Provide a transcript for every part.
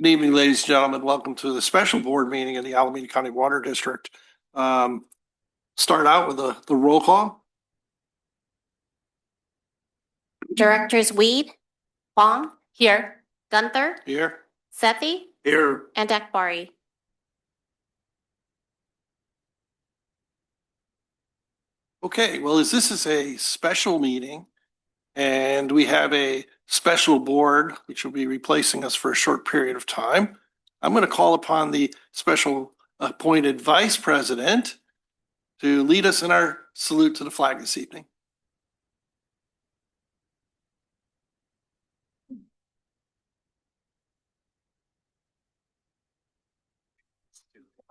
Good evening, ladies and gentlemen. Welcome to the special board meeting of the Alameda County Water District. Start out with the roll call. Directors Weed, Huang, here. Gunther, Here. Sethy, Here. and Akbari. Okay, well, as this is a special meeting and we have a special board which will be replacing us for a short period of time, I'm going to call upon the special appointed vice president to lead us in our salute to the flag this evening.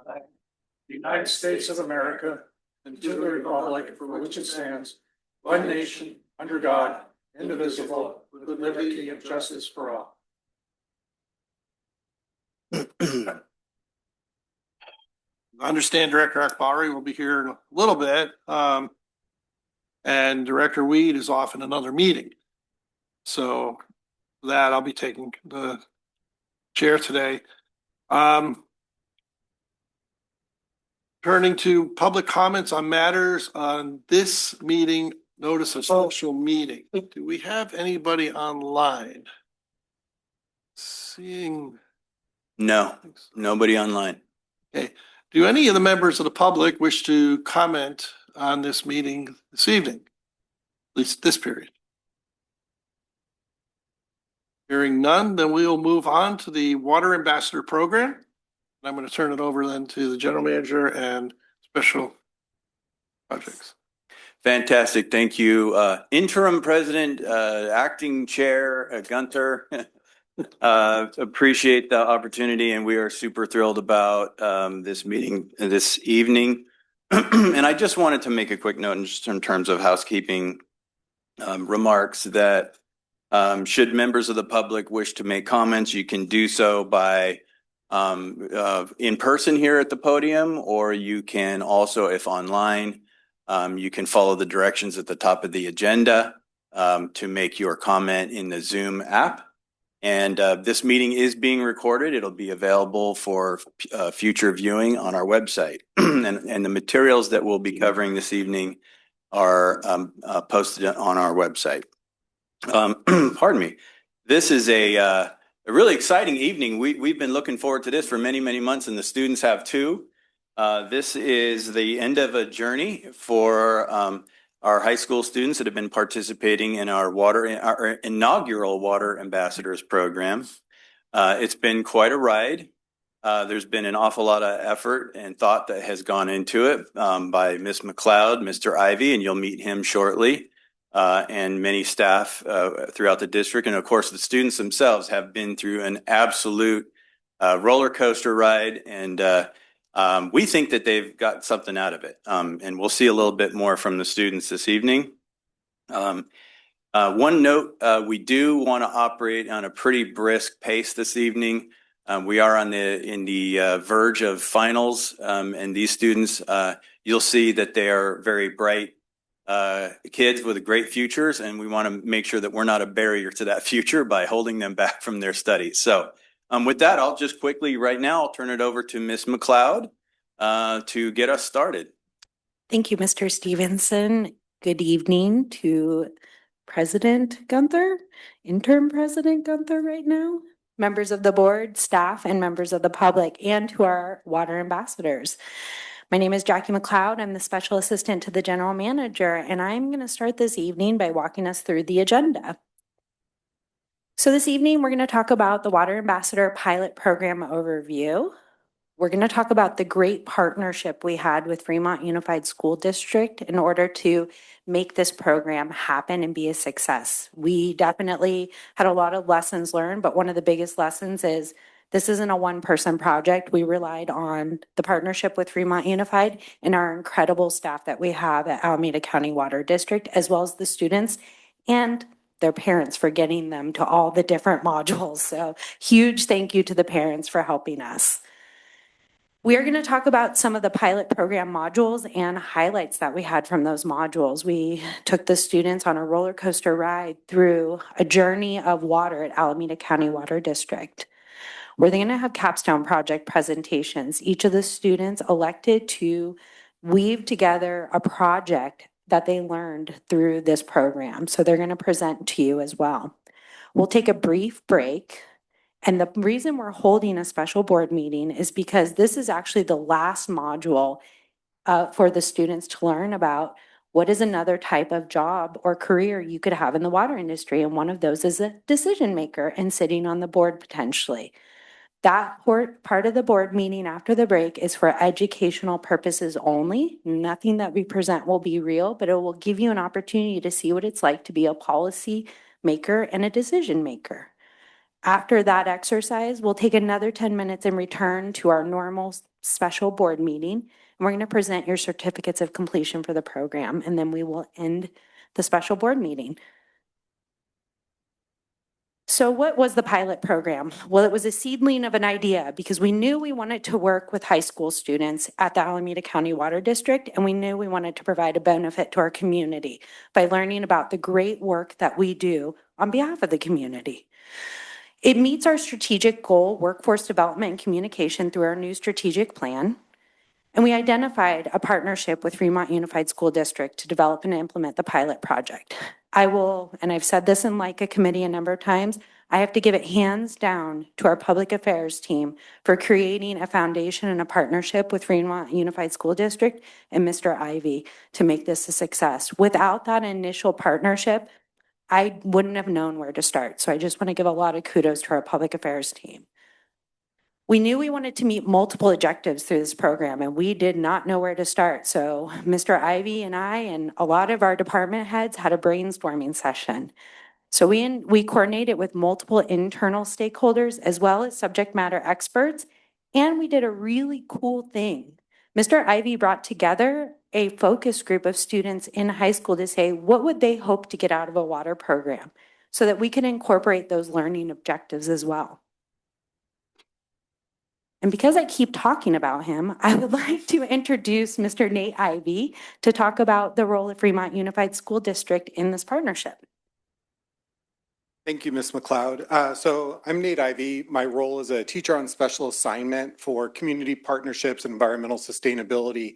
The United States of America and to the republic for which it stands, one nation, under God, indivisible, with liberty and justice for all. I understand Director Akbari will be here in a little bit, and Director Weed is off in another meeting. So that I'll be taking the chair today. Turning to public comments on matters on this meeting, notice of special meeting. Do we have anybody online? Seeing. No, nobody online. Okay. Do any of the members of the public wish to comment on this meeting this evening? At least this period. Hearing none, then we'll move on to the Water Ambassador Program. I'm going to turn it over then to the General Manager and Special Projects. Fantastic. Thank you. Interim President, Acting Chair, Gunther. Appreciate the opportunity, and we are super thrilled about this meeting this evening. And I just wanted to make a quick note just in terms of housekeeping remarks that should members of the public wish to make comments, you can do so by in person here at the podium, or you can also, if online, you can follow the directions at the top of the agenda to make your comment in the Zoom app. And this meeting is being recorded. It'll be available for future viewing on our website. and the materials that we'll be covering this evening are posted on our website. Pardon me. This is a really exciting evening. We've been looking forward to this for many, many months, and the students have too. This is the end of a journey for our high school students that have been participating in our inaugural Water Ambassadors program. It's been quite a ride. There's been an awful lot of effort and thought that has gone into it by Ms. McLeod, Mr. Ivy, and you'll meet him shortly. And many staff throughout the district. And of course, the students themselves have been through an absolute roller coaster ride. And we think that they've got something out of it. And we'll see a little bit more from the students this evening. One note, we do want to operate on a pretty brisk pace this evening. We are in the verge of finals. And these students, you'll see that they are very bright kids with great futures, and we want to make sure that we're not a barrier to that future by holding them back from their studies. So with that, I'll just quickly right now, I'll turn it over to Ms. McLeod to get us started. Thank you, Mr. Stevenson. Good evening to President Gunther, Interim President Gunther right now, members of the board, staff, and members of the public, and to our water ambassadors. My name is Jackie McLeod. I'm the special assistant to the general manager, and I'm going to start this evening by walking us through the agenda. So this evening, we're going to talk about the Water Ambassador Pilot Program overview. We're going to talk about the great partnership we had with Fremont Unified School District in order to make this program happen and be a success. We definitely had a lot of lessons learned, but one of the biggest lessons is this isn't a one-person project. We relied on the partnership with Fremont Unified and our incredible staff that we have at Alameda County Water District, as well as the students and their parents for getting them to all the different modules. So huge thank you to the parents for helping us. We are going to talk about some of the pilot program modules and highlights that we had from those modules. We took the students on a roller coaster ride through a journey of water at Alameda County Water District. where they're going to have capstone project presentations. Each of the students elected to weave together a project that they learned through this program. So they're going to present to you as well. We'll take a brief break. And the reason we're holding a special board meeting is because this is actually the last module for the students to learn about what is another type of job or career you could have in the water industry. And one of those is a decision maker and sitting on the board potentially. That part of the board meeting after the break is for educational purposes only. Nothing that we present will be real, but it will give you an opportunity to see what it's like to be a policy maker and a decision maker. After that exercise, we'll take another 10 minutes and return to our normal special board meeting. And we're going to present your certificates of completion for the program, and then we will end the special board meeting. So what was the pilot program? Well, it was a seedling of an idea because we knew we wanted to work with high school students at the Alameda County Water District, and we knew we wanted to provide a benefit to our community by learning about the great work that we do on behalf of the community. It meets our strategic goal, workforce development and communication, through our new strategic plan. And we identified a partnership with Fremont Unified School District to develop and implement the pilot project. I will, and I've said this in like a committee a number of times, I have to give it hands down to our public affairs team for creating a foundation and a partnership with Fremont Unified School District and Mr. Ivy to make this a success. Without that initial partnership, I wouldn't have known where to start. So I just want to give a lot of kudos to our public affairs team. We knew we wanted to meet multiple objectives through this program, and we did not know where to start. So Mr. Ivy and I and a lot of our department heads had a brainstorming session. So we coordinated with multiple internal stakeholders as well as subject matter experts, and we did a really cool thing. Mr. Ivy brought together a focus group of students in high school to say, what would they hope to get out of a water program, so that we can incorporate those learning objectives as well. And because I keep talking about him, I would like to introduce Mr. Nate Ivy to talk about the role of Fremont Unified School District in this partnership. Thank you, Ms. McLeod. So I'm Nate Ivy. My role is a teacher on special assignment for community partnerships and environmental sustainability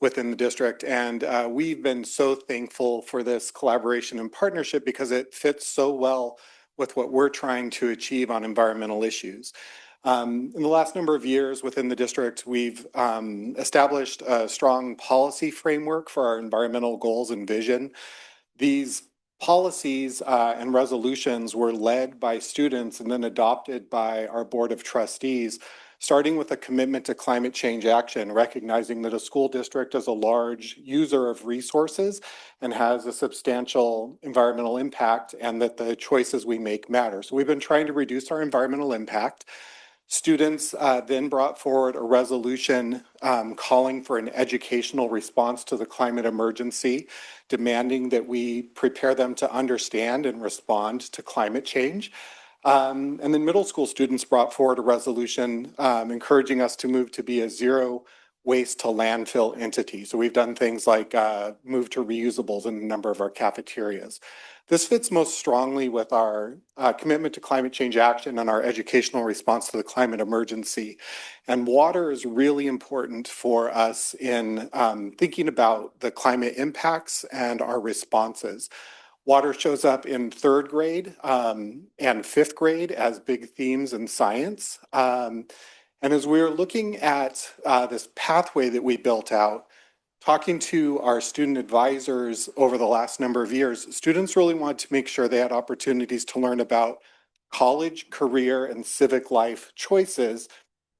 within the district. And we've been so thankful for this collaboration and partnership because it fits so well with what we're trying to achieve on environmental issues. In the last number of years within the district, we've established a strong policy framework for our environmental goals and vision. These policies and resolutions were led by students and then adopted by our Board of Trustees, starting with a commitment to climate change action, recognizing that a school district is a large user of resources and has a substantial environmental impact, and that the choices we make matter. So we've been trying to reduce our environmental impact. Students then brought forward a resolution calling for an educational response to the climate emergency, demanding that we prepare them to understand and respond to climate change. And then middle school students brought forward a resolution encouraging us to move to be a zero waste to landfill entity. So we've done things like move to reusables in a number of our cafeterias. This fits most strongly with our commitment to climate change action and our educational response to the climate emergency. And water is really important for us in thinking about the climate impacts and our responses. Water shows up in third grade and fifth grade as big themes in science. And as we're looking at this pathway that we built out, talking to our student advisors over the last number of years, students really wanted to make sure they had opportunities to learn about college, career, and civic life choices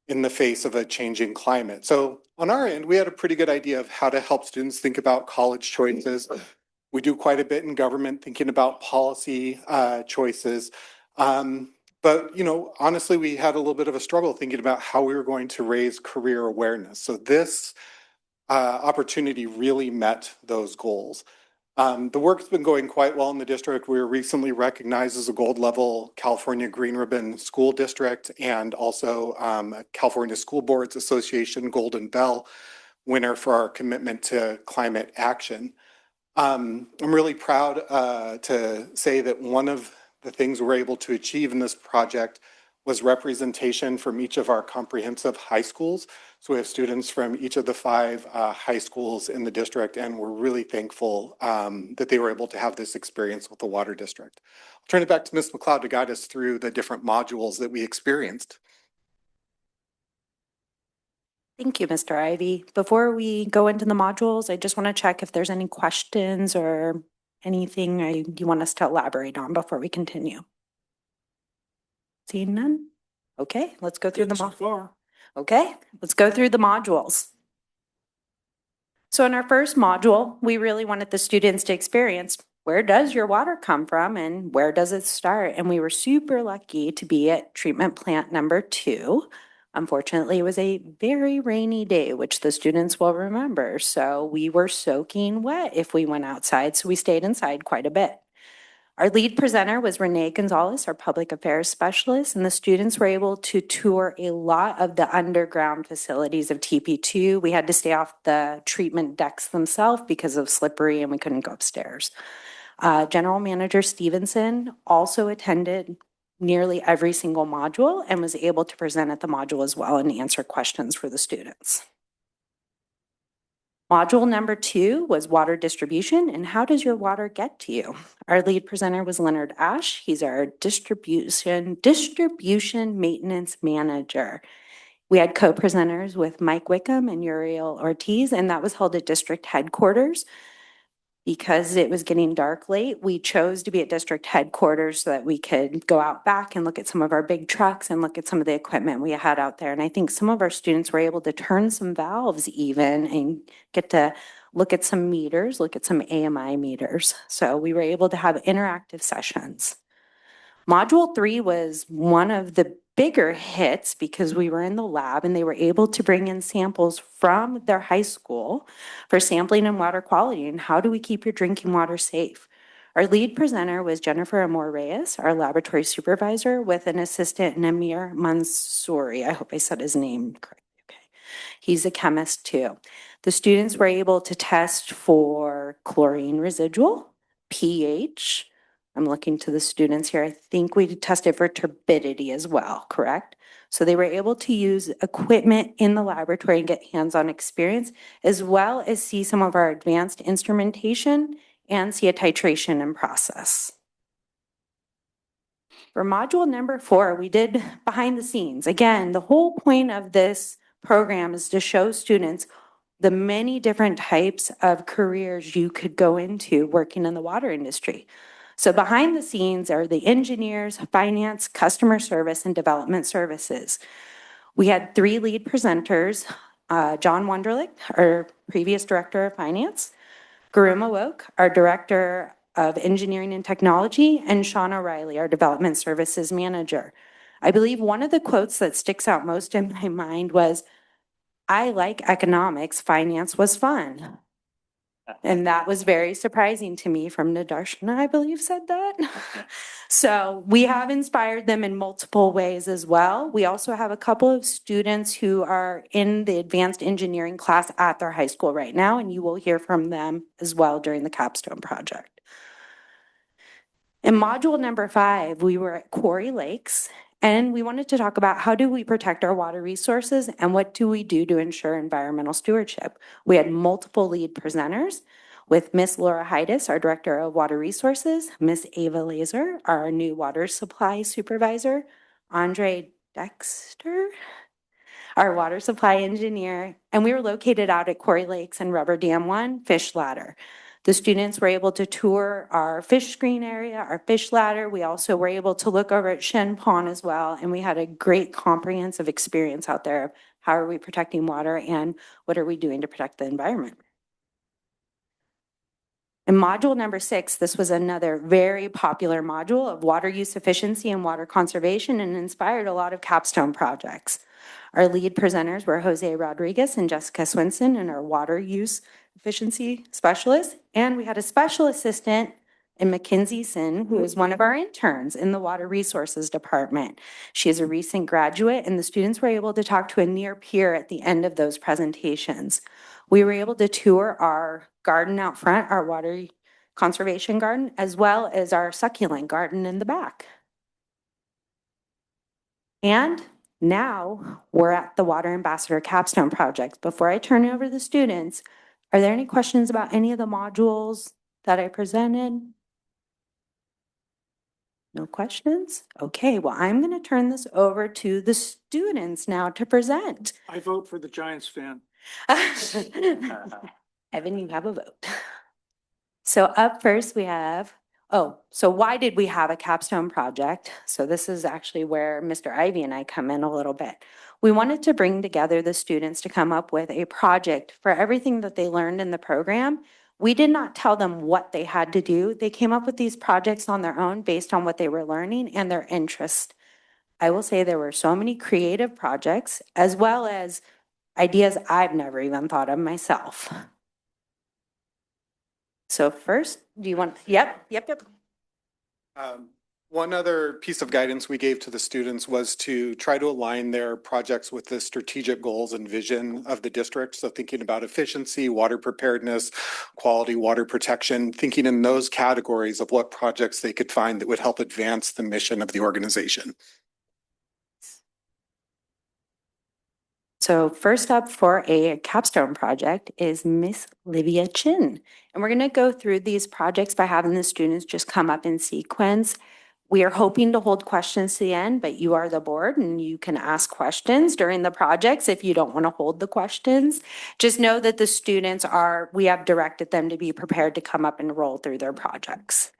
in the face of a changing climate. So on our end, we had a pretty good idea of how to help students think about college choices. We do quite a bit in government thinking about policy choices. But, you know, honestly, we had a little bit of a struggle thinking about how we were going to raise career awareness. So this opportunity really met those goals. The work's been going quite well in the district. We were recently recognized as a gold level California Green Ribbon School District, and also California School Boards Association Golden Bell winner for our commitment to climate action. I'm really proud to say that one of the things we're able to achieve in this project was representation from each of our comprehensive high schools. So we have students from each of the 5 high schools in the district, and we're really thankful that they were able to have this experience with the water district. I'll turn it back to Ms. McLeod to guide us through the different modules that we experienced. Thank you, Mr. Ivy. Before we go into the modules, I just want to check if there's any questions or anything you want us to elaborate on before we continue. Seeing none? Okay, let's go through the Okay, let's go through the modules. So in our first module, we really wanted the students to experience where does your water come from and where does it start? And we were super lucky to be at treatment plant number 2. Unfortunately, it was a very rainy day, which the students will remember. So we were soaking wet if we went outside. So we stayed inside quite a bit. Our lead presenter was Renee Gonzalez, our public affairs specialist, and the students were able to tour a lot of the underground facilities of TP2. We had to stay off the treatment decks themselves because of slippery and we couldn't go upstairs. General Manager Stevenson also attended nearly every single module and was able to present at the module as well and answer questions for the students. Module number 2 was water distribution and how does your water get to you? Our lead presenter was Leonard Ash. He's our distribution maintenance manager. We had co-presenters with Mike Wickham and Uriel Ortiz, and that was held at district headquarters. Because it was getting dark late, we chose to be at district headquarters so that we could go out back and look at some of our big trucks and look at some of the equipment we had out there. And I think some of our students were able to turn some valves even and get to look at some meters, look at some AMI meters. So we were able to have interactive sessions. Module 3 was one of the bigger hits because we were in the lab and they were able to bring in samples from their high school for sampling and water quality and how do we keep your drinking water safe. Our lead presenter was Jennifer Amor Reyes, our laboratory supervisor, with an assistant Namir Mansouri. I hope I said his name correctly. Okay. He's a chemist too. The students were able to test for chlorine residual, pH. I'm looking to the students here. I think we tested for turbidity as well, correct? So they were able to use equipment in the laboratory and get hands-on experience, as well as see some of our advanced instrumentation and see a titration and process. For module number 4, we did behind the scenes. Again, the whole point of this program is to show students the many different types of careers you could go into working in the water industry. So behind the scenes are the engineers, finance, customer service, and development services. We had 3 lead presenters, John Wunderlich, our previous director of finance, Garuma Woke, our director of engineering and technology, and Sean O'Reilly, our development services manager. I believe one of the quotes that sticks out most in my mind was, "I like economics, finance was fun." And that was very surprising to me from Nadarshana, I believe, said that. So we have inspired them in multiple ways as well. We also have a couple of students who are in the advanced engineering class at their high school right now, and you will hear from them as well during the capstone project. In module number 5, we were at Quarry Lakes, and we wanted to talk about how do we protect our water resources and what do we do to ensure environmental stewardship. We had multiple lead presenters with Miss Laura Heides, our Director of Water Resources, Miss Ava Laser, our new water supply supervisor, Andre Dexter, our water supply engineer, and we were located out at Quarry Lakes and Rubber Dam 1 Fish Ladder. The students were able to tour our fish screen area, our fish ladder. We also were able to look over at Shen Pond as well, and we had a great comprehensive experience out there of how are we protecting water and what are we doing to protect the environment. In module number 6, this was another very popular module of water use efficiency and water conservation and inspired a lot of capstone projects. Our lead presenters were Jose Rodriguez and Jessica Swinson, and our water use efficiency specialist. And we had a special assistant in Mackenzie Sin, who is one of our interns in the water resources department. She is a recent graduate, and the students were able to talk to a near peer at the end of those presentations. We were able to tour our garden out front, our water conservation garden, as well as our succulent garden in the back. And now we're at the Water Ambassador Capstone Project. Before I turn it over to the students, are there any questions about any of the modules that I presented? No questions? Okay, well, I'm going to turn this over to the students now to present. I vote for the Giants fan. Evan, you have a vote. So up first we have, so why did we have a capstone project? So this is actually where Mr. Ivy and I come in a little bit. We wanted to bring together the students to come up with a project for everything that they learned in the program. We did not tell them what they had to do. They came up with these projects on their own based on what they were learning and their interest. I will say there were so many creative projects as well as ideas I've never even thought of myself. So first, do you want, yep. One other piece of guidance we gave to the students was to try to align their projects with the strategic goals and vision of the district. So thinking about efficiency, water preparedness, quality water protection, thinking in those categories of what projects they could find that would help advance the mission of the organization. So first up for a capstone project is Miss Livia Chin. And we're going to go through these projects by having the students just come up in sequence. We are hoping to hold questions to the end, but you are the board and you can ask questions during the projects if you don't want to hold the questions. Just know that the students we have directed them to be prepared to come up and roll through their projects.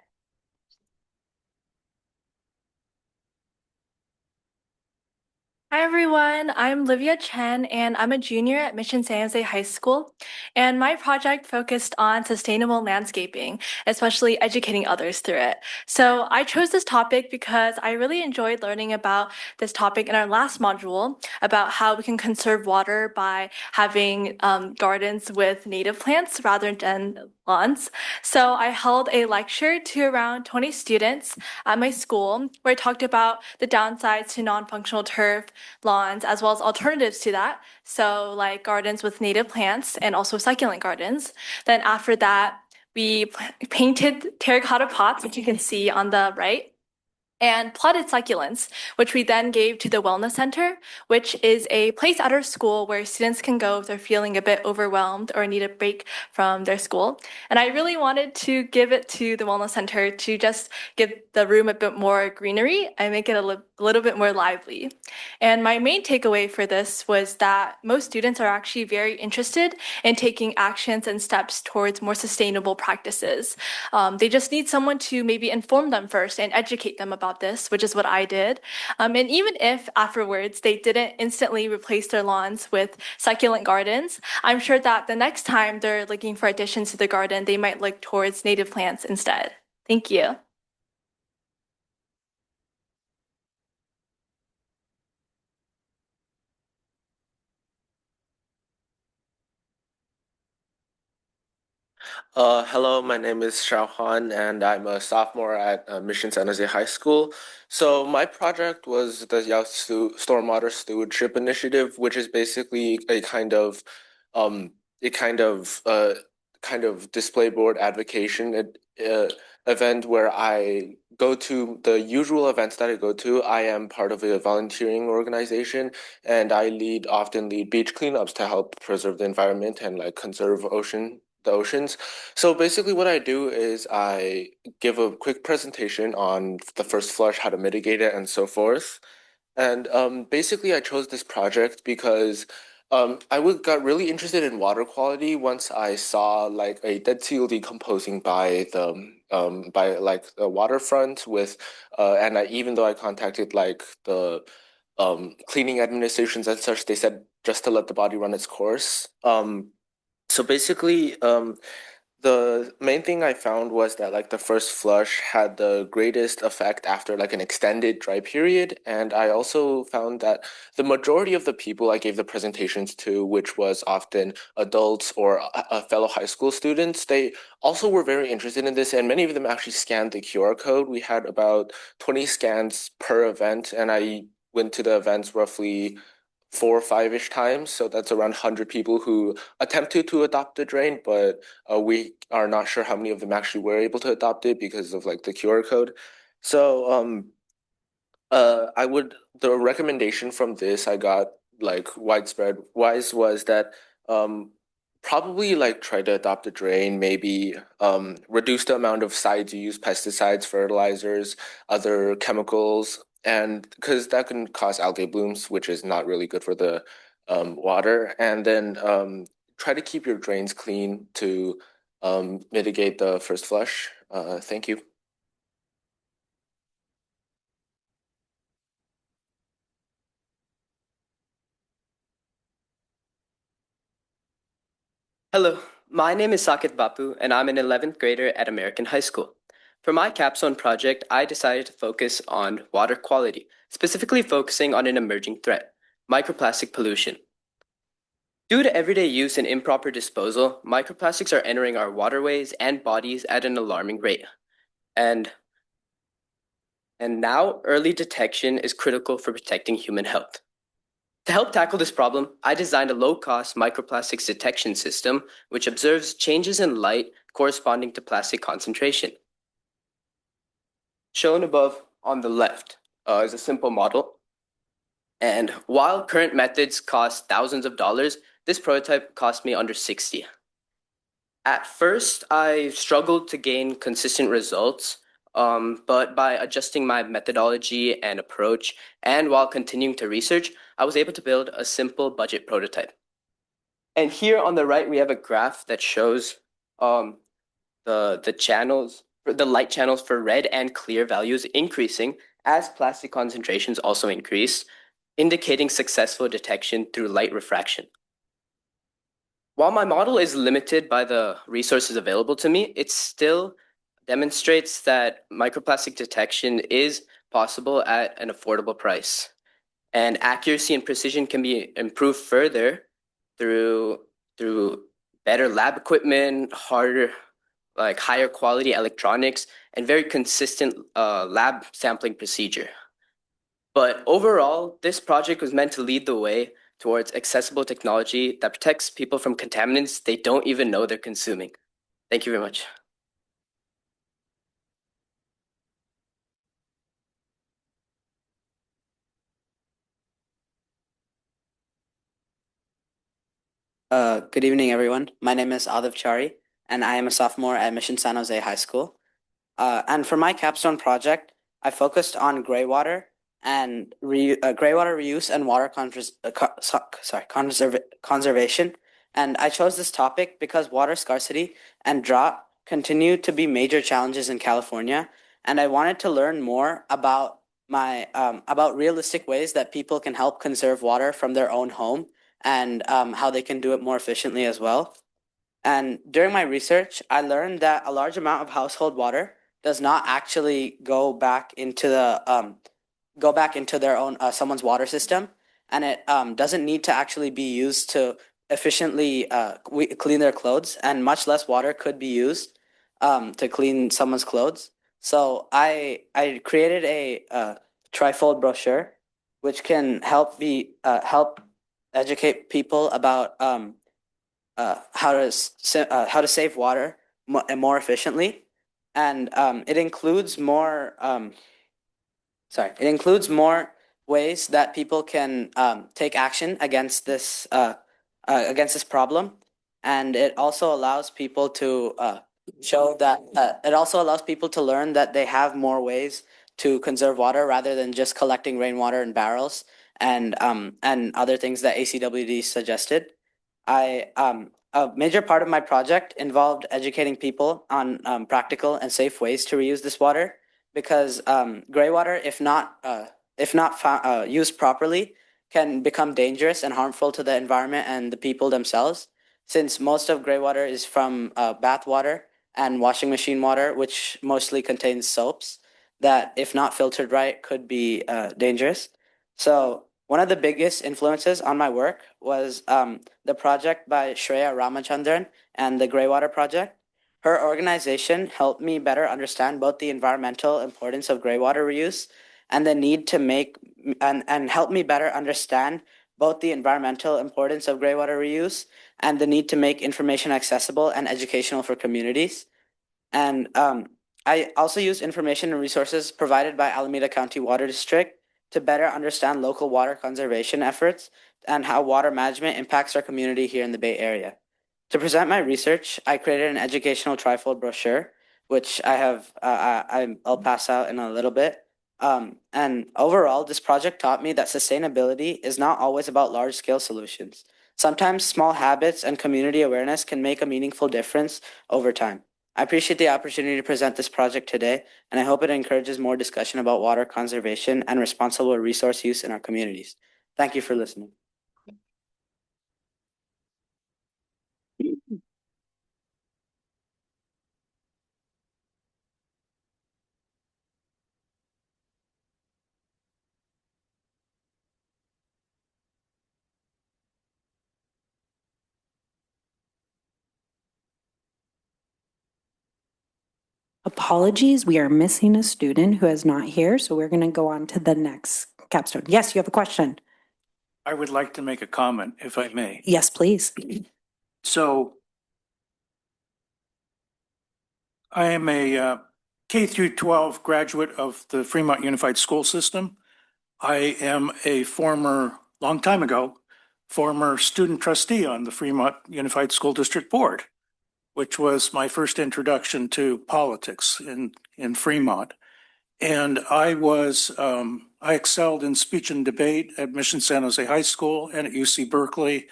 Hi everyone, I'm Livia Chen and I'm a junior at Mission San Jose High School. And my project focused on sustainable landscaping, especially educating others through it. So I chose this topic because I really enjoyed learning about this topic in our last module about how we can conserve water by having gardens with native plants rather than lawns. So I held a lecture to around 20 students at my school where I talked about the downsides to non-functional turf, lawns, as well as alternatives to that. So like gardens with native plants and also succulent gardens. Then after that, we painted terracotta pots, which you can see on the right, and plotted succulents, which we then gave to the Wellness Center, which is a place at our school where students can go if they're feeling a bit overwhelmed or need a break from their school. And I really wanted to give it to the Wellness Center to just give the room a bit more greenery and make it a little bit more lively. And my main takeaway for this was that most students are actually very interested in taking actions and steps towards more sustainable practices. They just need someone to maybe inform them first and educate them about this, which is what I did. And even if afterwards they didn't instantly replace their lawns with succulent gardens, I'm sure that the next time they're looking for additions to the garden, they might look towards native plants instead. Thank you. Hello, my name is Huang, and I'm a sophomore at Mission San Jose High School. So my project was the Stormwater Stewardship Initiative, which is basically a kind of display board advocation event where I go to the usual events that I go to. I am part of a volunteering organization, and I often lead beach cleanups to help preserve the environment and like conserve the oceans. So basically what I do is I give a quick presentation on the first flush, how to mitigate it, and so forth. And basically I chose this project because got really interested in water quality once I saw like a dead seal decomposing by the waterfront with and even though I contacted like the cleaning administrations and such, they said just to let the body run its course. So basically, the main thing I found was that like the first flush had the greatest effect after like an extended dry period. And I also found that the majority of the people I gave the presentations to, which was often adults or fellow high school students, they also were very interested in this. And many of them actually scanned the QR code. We had about 20 scans per event. And I went to the events roughly 4 or 5-ish times. So that's around 100 people who attempted to adopt the drain, but we are not sure how many of them actually were able to adopt it because of like the QR code. So The recommendation from this I got like widespread wise was that probably like try to adopt a drain, maybe reduce the amount of sites you use, pesticides, fertilizers, other chemicals, and because that can cause algae blooms, which is not really good for the water. And then try to keep your drains clean to mitigate the first flush. Thank you. Hello, my name is Saket Bapu, and I'm an 11th grader at American High School. For my capstone project, I decided to focus on water quality, specifically focusing on an emerging threat, microplastic pollution. Due to everyday use and improper disposal, microplastics are entering our waterways and bodies at an alarming rate. And now early detection is critical for protecting human health. To help tackle this problem, I designed a low-cost microplastics detection system which observes changes in light corresponding to plastic concentration. Shown above on the left is a simple model. And while current methods cost thousands of dollars, this prototype cost me under 60. At first, I struggled to gain consistent results, but by adjusting my methodology and approach, and while continuing to research, I was able to build a simple budget prototype. And here on the right, we have a graph that shows the channels, the light channels for red and clear values increasing as plastic concentrations also increase, indicating successful detection through light refraction. While my model is limited by the resources available to me, it still demonstrates that microplastic detection is possible at an affordable price. And accuracy and precision can be improved further through better lab equipment, higher quality electronics, and very consistent lab sampling procedure. But overall, this project was meant to lead the way towards accessible technology that protects people from contaminants they don't even know they're consuming. Thank you very much. Good evening, everyone. My name is Adhav Chari, and I am a sophomore at Mission San Jose High School. And for my capstone project, I focused on gray water and gray water reuse and water conservation. And I chose this topic because water scarcity and drought continue to be major challenges in California, and I wanted to learn more about about realistic ways that people can help conserve water from their own home and how they can do it more efficiently as well. And during my research, I learned that a large amount of household water does not actually go back into their own someone's water system, and it doesn't need to actually be used to efficiently clean their clothes, and much less water could be used to clean someone's clothes. So I created a trifold brochure, which can help educate people about how to save water more efficiently, and it includes more ways that people can take action against this problem, and it also allows people to learn that they have more ways to conserve water rather than just collecting rainwater in barrels and other things that ACWD suggested. A major part of my project involved educating people on practical and safe ways to reuse this water, because gray water, if not used properly, can become dangerous and harmful to the environment and the people themselves, since most of gray water is from bath water and washing machine water, which mostly contains soaps that, if not filtered right, could be dangerous. So one of the biggest influences on my work was the project by Shreya Ramachandran and the Greywater Project. Her organization helped me better understand both the environmental importance of greywater reuse and the need to make and help me better understand both the environmental importance of greywater reuse and the need to make information accessible and educational for communities. And I also use information and resources provided by Alameda County Water District to better understand local water conservation efforts and how water management impacts our community here in the Bay Area. To present my research, I created an educational trifold brochure, which I'll pass out in a little bit. And overall, this project taught me that sustainability is not always about large-scale solutions. Sometimes small habits and community awareness can make a meaningful difference over time. I appreciate the opportunity to present this project today, and I hope it encourages more discussion about water conservation and responsible resource use in our communities. Thank you for listening. Apologies, we are missing a student who is not here, so we're going to go on to the next capstone. Yes, you have a question. I would like to make a comment, if I may. Yes, please. So I am a K through 12 graduate of the Fremont Unified School System. I am a long time ago, former student trustee on the Fremont Unified School District Board, which was my first introduction to politics in Fremont. And I excelled in speech and debate at Mission San Jose High School and at UC Berkeley.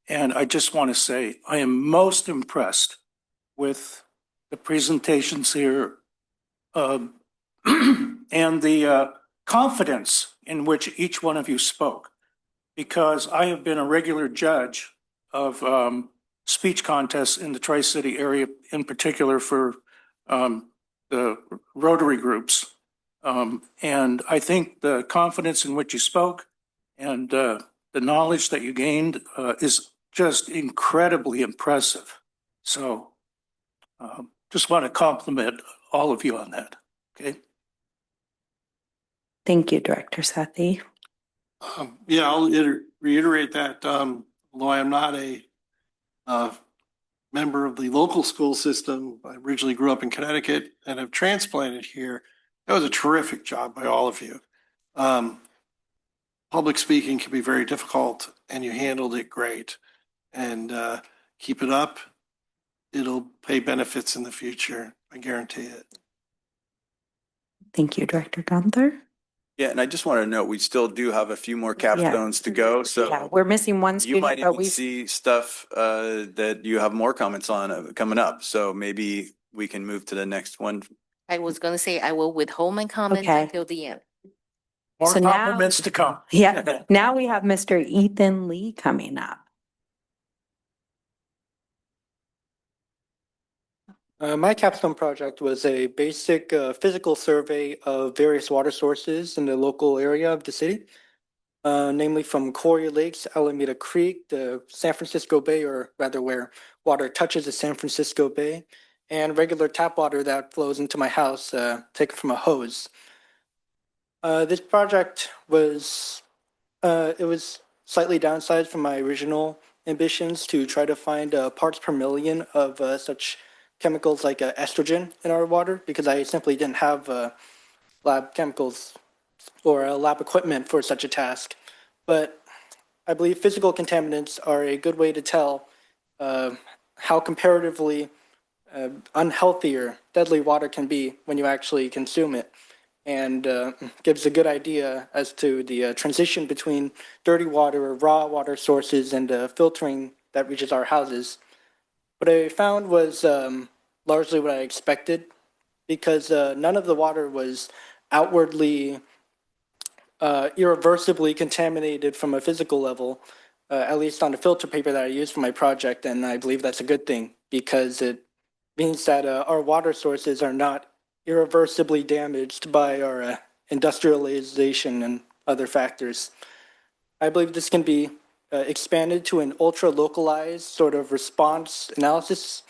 And I just want to say, I am most impressed with the presentations here and the confidence in which each one of you spoke, because I have been a regular judge of speech contests in the Tri-City area, in particular for the Rotary groups. And I think the confidence in which you spoke and the knowledge that you gained is just incredibly impressive. So just want to compliment all of you on that. Okay. Thank you, Director Sethy. Yeah, I'll reiterate that. Although I am not a member of the local school system, I originally grew up in Connecticut and have transplanted here. That was a terrific job by all of you. Public speaking can be very difficult, and you handled it great. And keep it up. It'll pay benefits in the future. I guarantee it. Thank you, Director Gunther. Yeah, and I just want to note, we still do have a few more capstones to go, Yeah, so we're missing one you student, might but even we see stuff that you have more comments on coming up. So maybe we can move to the next one. I was gonna say I will withhold my comment Okay. until the end. More So now- compliments to come. Yeah, now we have Mr. Ethan Lee coming up. My capstone project was a basic physical survey of various water sources in the local area of the city, namely from Quarry Lakes, Alameda Creek, the San Francisco Bay, or rather where water touches the San Francisco Bay, and regular tap water that flows into my house, taken from a hose. This project was slightly downsized from my original ambitions to try to find parts per million of such chemicals like estrogen in our water, because I simply didn't have lab chemicals or lab equipment for such a task. But I believe physical contaminants are a good way to tell how comparatively unhealthy or deadly water can be when you actually consume it, and gives a good idea as to the transition between dirty water or raw water sources and filtering that reaches our houses. What I found was largely what I expected, because none of the water was outwardly irreversibly contaminated from a physical level, at least on the filter paper that I used for my project. And I believe that's a good thing, because it means that our water sources are not irreversibly damaged by our industrialization and other factors. I believe this can be expanded to an ultra-localized sort of response analysis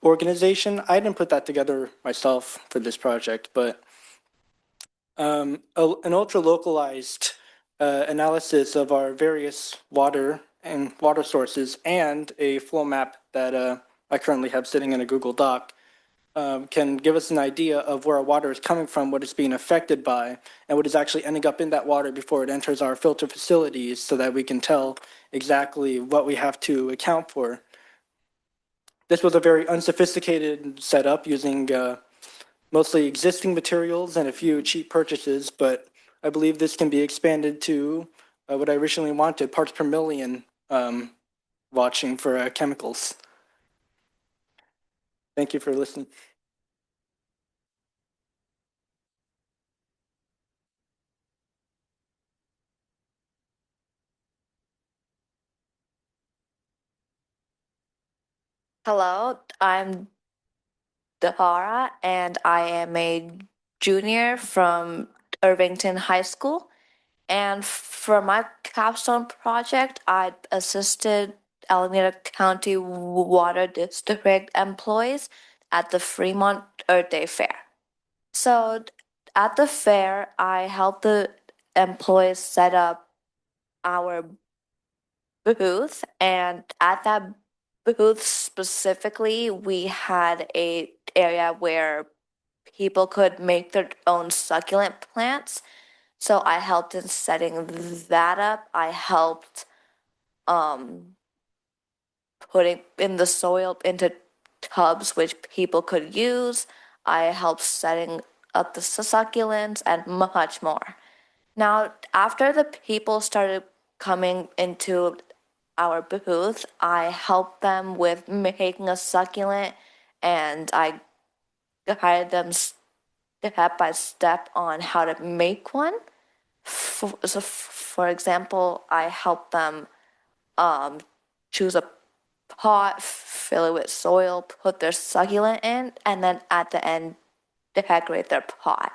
organization. I didn't put that together myself for this project, but an ultra-localized analysis of our various water sources and a flow map that I currently have sitting in a Google Doc can give us an idea of where our water is coming from, what it's being affected by, and what is actually ending up in that water before it enters our filter facilities so that we can tell exactly what we have to account for. This was a very unsophisticated setup using mostly existing materials and a few cheap purchases, but I believe this can be expanded to what I originally wanted, parts per million watching for chemicals. Thank you for listening. Hello, I'm Dahara, and I am a junior from Irvington High School. And for my capstone project, I assisted Alameda County Water District employees at the Fremont Earth Day Fair. So at the fair, I helped the employees set up our booth, and at that booth specifically, we had a area where people could make their own succulent plants. So I helped in setting that up. I helped putting in the soil into tubs which people could use. I helped setting up the succulents and much more. Now, after the people started coming into our booth, I helped them with making a succulent, and I guided them step by step on how to make one. For example, I helped them choose a pot, fill it with soil, put their succulent in, and then at the end, decorate their pot.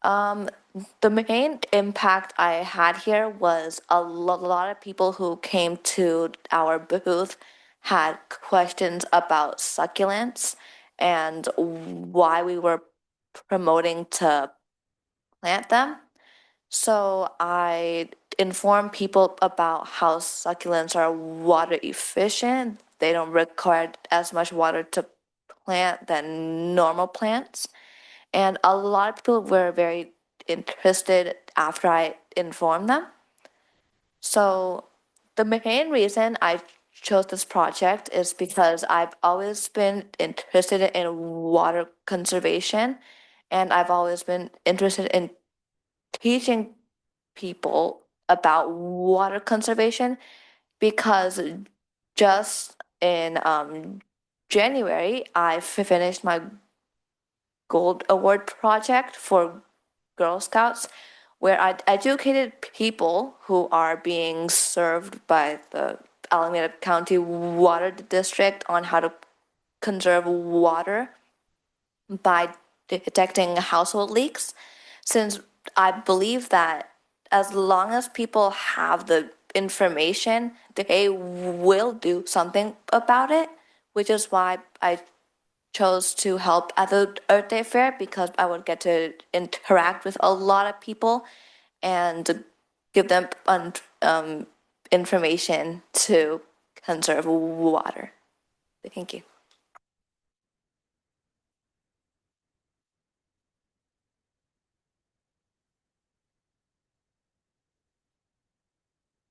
The main impact I had here was a lot of people who came to our booth had questions about succulents and why we were promoting to plant them. So I informed people about how succulents are water efficient. They don't require as much water to plant than normal plants. And a lot of people were very interested after I informed them. So the main reason I chose this project is because I've always been interested in water conservation, and I've always been interested in teaching people about water conservation, because just in January, I finished my Gold Award project for Girl Scouts, where I educated people who are being served by the Alameda County Water District on how to conserve water by detecting household leaks, since I believe that as long as people have the information, they will do something about it, which is why I chose to help at the Earth Day Fair, because I would get to interact with a lot of people and give them information to conserve water. Thank you.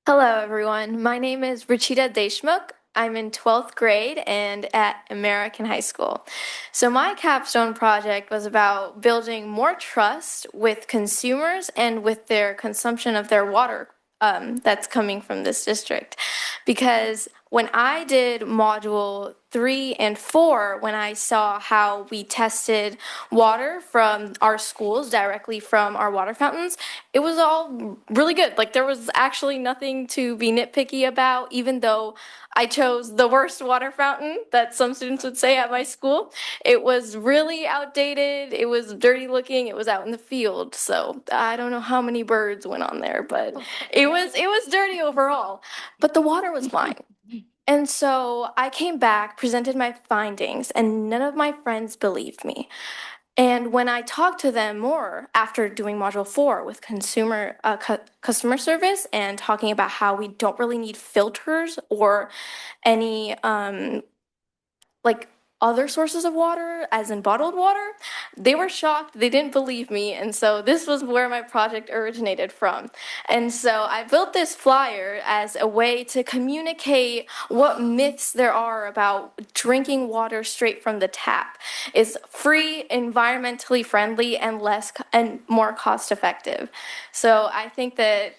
Hello, everyone. My name is Rachita Deshmukh. I'm in 12th grade and at American High School. So my capstone project was about building more trust with consumers and with their consumption of their water that's coming from this district. Because when I did module 3 and 4, when I saw how we tested water from our schools directly from our water fountains, it was all really good. Like, there was actually nothing to be nitpicky about, even though I chose the worst water fountain that some students would say at my school. It was really outdated. It was dirty looking. It was out in the field. So I don't know how many birds went on there, but it was dirty overall. But the water was fine. And so I came back, presented my findings, and none of my friends believed me. And when I talked to them more after doing module 4 with customer service and talking about how we don't really need filters or any like other sources of water, as in bottled water, they were shocked. They didn't believe me. And so this was where my project originated from. And so I built this flyer as a way to communicate what myths there are about drinking water straight from the tap. It's free, environmentally friendly, and more cost effective. So I think that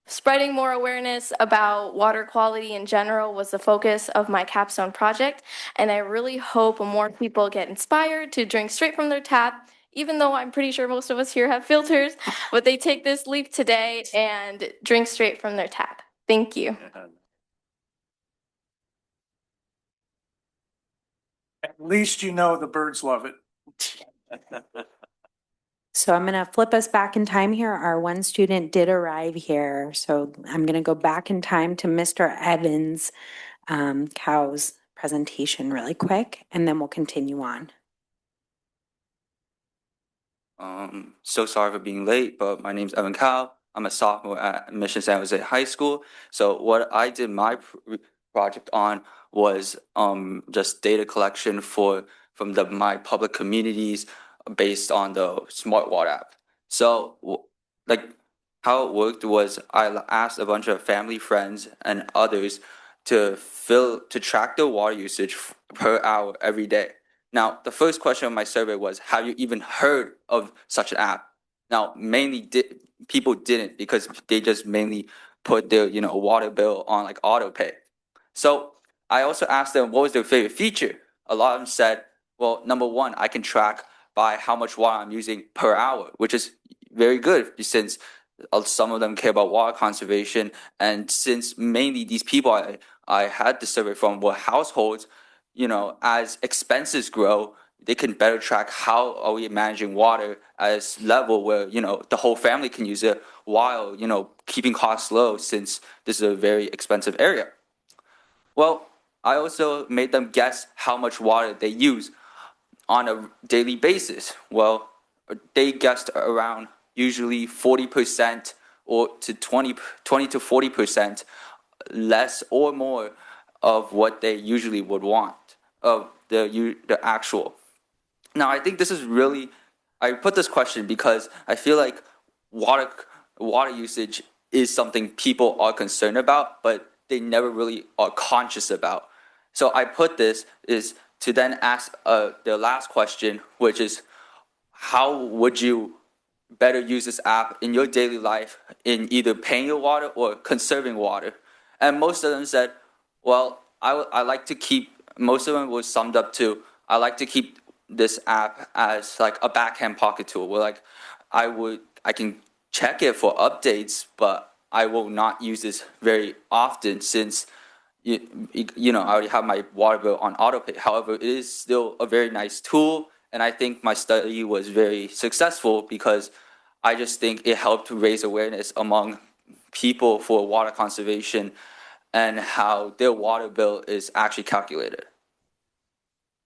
spreading more awareness about water quality in general was the focus of my capstone project, and I really hope more people get inspired to drink straight from their tap, even though I'm pretty sure most of us here have filters, but they take this leap today and drink straight from their tap. Thank you. At least you know the birds love it. So I'm going to flip us back in time here. Our one student did arrive here. So I'm going to go back in time to Mr. Evans, Cow's presentation really quick, and then we'll continue on. So sorry for being late, but my name's Evan Cow. I'm a sophomore at Mission San Jose High School. So what I did my project on was just data collection from my public communities based on the Smart Water app. So like how it worked was I asked a bunch of family, friends, and others to track their water usage per hour every day. Now, the first question of my survey was, have you even heard of such an app? Now, people didn't, because they just mainly put their, water bill on like auto pay. So I also asked them what was their favorite feature. A lot of them said, well, number one, I can track by how much water I'm using per hour, which is very good since some of them care about water conservation. And since mainly these people I had the survey from were households, as expenses grow, they can better track how are we managing water as level where, the whole family can use it while, keeping costs low, since this is a very expensive area. Well, I also made them guess how much water they use on a daily basis. Well, they guessed around usually 40% or to 20 to 40% less or more of what they usually would want of the actual. Now, I think this is really, I put this question because I feel like water usage is something people are concerned about, but they never really are conscious about. So I put this is to then ask the last question, which is, how would you better use this app in your daily life in either paying your water or conserving water? And most of them said, well, I like to keep, most of them was summed up to, I like to keep this app as like a backhand pocket tool where like I can check it for updates, but I will not use this very often since I already have my water bill on autopay. However, it is still a very nice tool, and I think my study was very successful because I just think it helped to raise awareness among people for water conservation and how their water bill is actually calculated.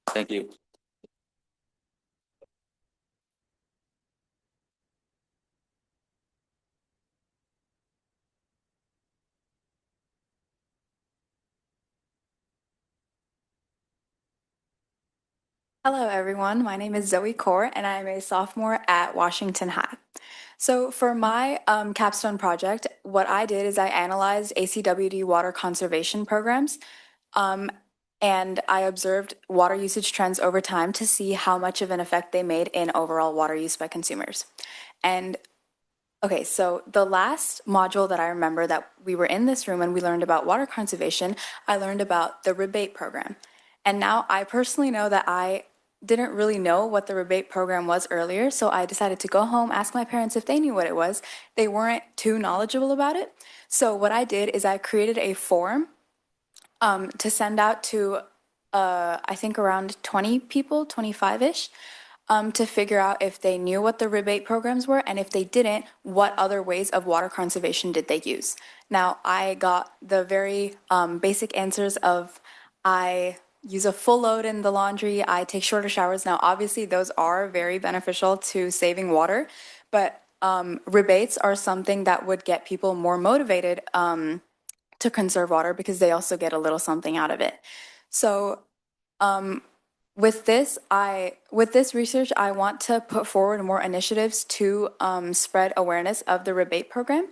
Thank you. Hello, everyone. My name is Zoe Kaur, and I'm a sophomore at Washington High. So for my capstone project, what I did is I analyzed ACWD water conservation programs, and I observed water usage trends over time to see how much of an effect they made in overall water use by consumers. And okay, so the last module that I remember that we were in this room and we learned about water conservation, I learned about the rebate program. And now I personally know that I didn't really know what the rebate program was earlier, so I decided to go home, ask my parents if they knew what it was. They weren't too knowledgeable about it. So what I did is I created a form to send out to, I think around 20 people, 25-ish, to figure out if they knew what the rebate programs were, and if they didn't, what other ways of water conservation did they use. Now, I got the very basic answers of I use a full load in the laundry, I take shorter showers. Now, obviously, those are very beneficial to saving water, but rebates are something that would get people more motivated to conserve water because they also get a little something out of it. So with this research, I want to put forward more initiatives to spread awareness of the rebate program.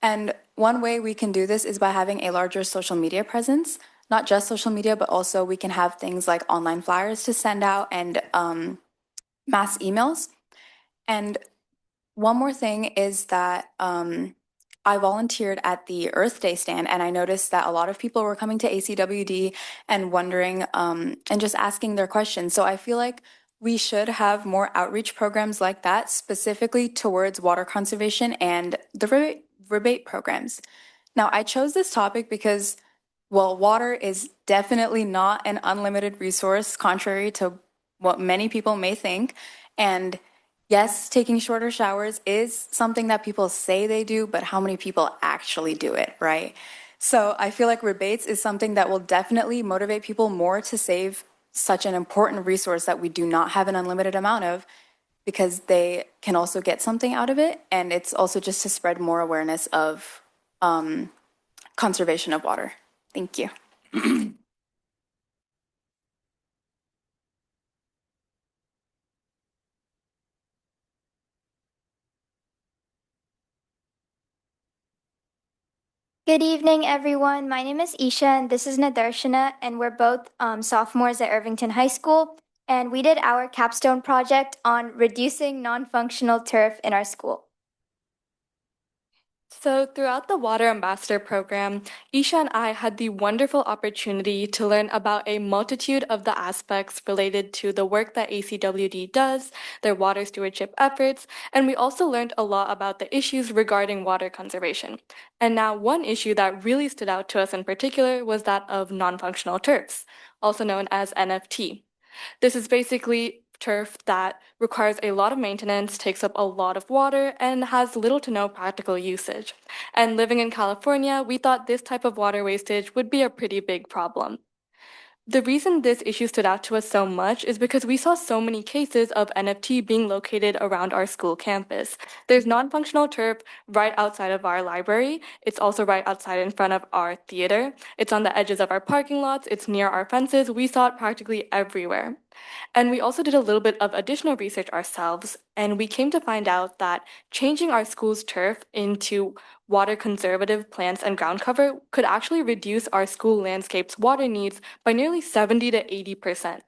And one way we can do this is by having a larger social media presence, not just social media, but also we can have things like online flyers to send out and mass emails. And one more thing is that I volunteered at the Earth Day stand, and I noticed that a lot of people were coming to ACWD and wondering and just asking their questions. So I feel like we should have more outreach programs like that, specifically towards water conservation and the rebate programs. Now, I chose this topic because, well, water is definitely not an unlimited resource, contrary to what many people may think. And yes, taking shorter showers is something that people say they do, but how many people actually do it, right? So I feel like rebates is something that will definitely motivate people more to save such an important resource that we do not have an unlimited amount of, because they can also get something out of it. And it's also just to spread more awareness of conservation of water. Thank you. Good evening, everyone. My name is Isha, and this is Nadarshana, and we're both sophomores at Irvington High School. And we did our capstone project on reducing non-functional turf in our school. So, throughout the Water Ambassador program, Isha and I had the wonderful opportunity to learn about a multitude of the aspects related to the work that ACWD does, their water stewardship efforts, and we also learned a lot about the issues regarding water conservation. And now, one issue that really stood out to us in particular was that of non-functional turfs, also known as NFT. This is basically turf that requires a lot of maintenance, takes up a lot of water, and has little to no practical usage. And living in California, we thought this type of water wastage would be a pretty big problem. The reason this issue stood out to us so much is because we saw so many cases of NFT being located around our school campus. There's non-functional turf right outside of our library. It's also right outside in front of our theater. It's on the edges of our parking lots. It's near our fences. We saw it practically everywhere. And we also did a little bit of additional research ourselves, and we came to find out that changing our school's turf into water conservative plants and ground cover could actually reduce our school landscape's water needs by nearly 70 to 80%.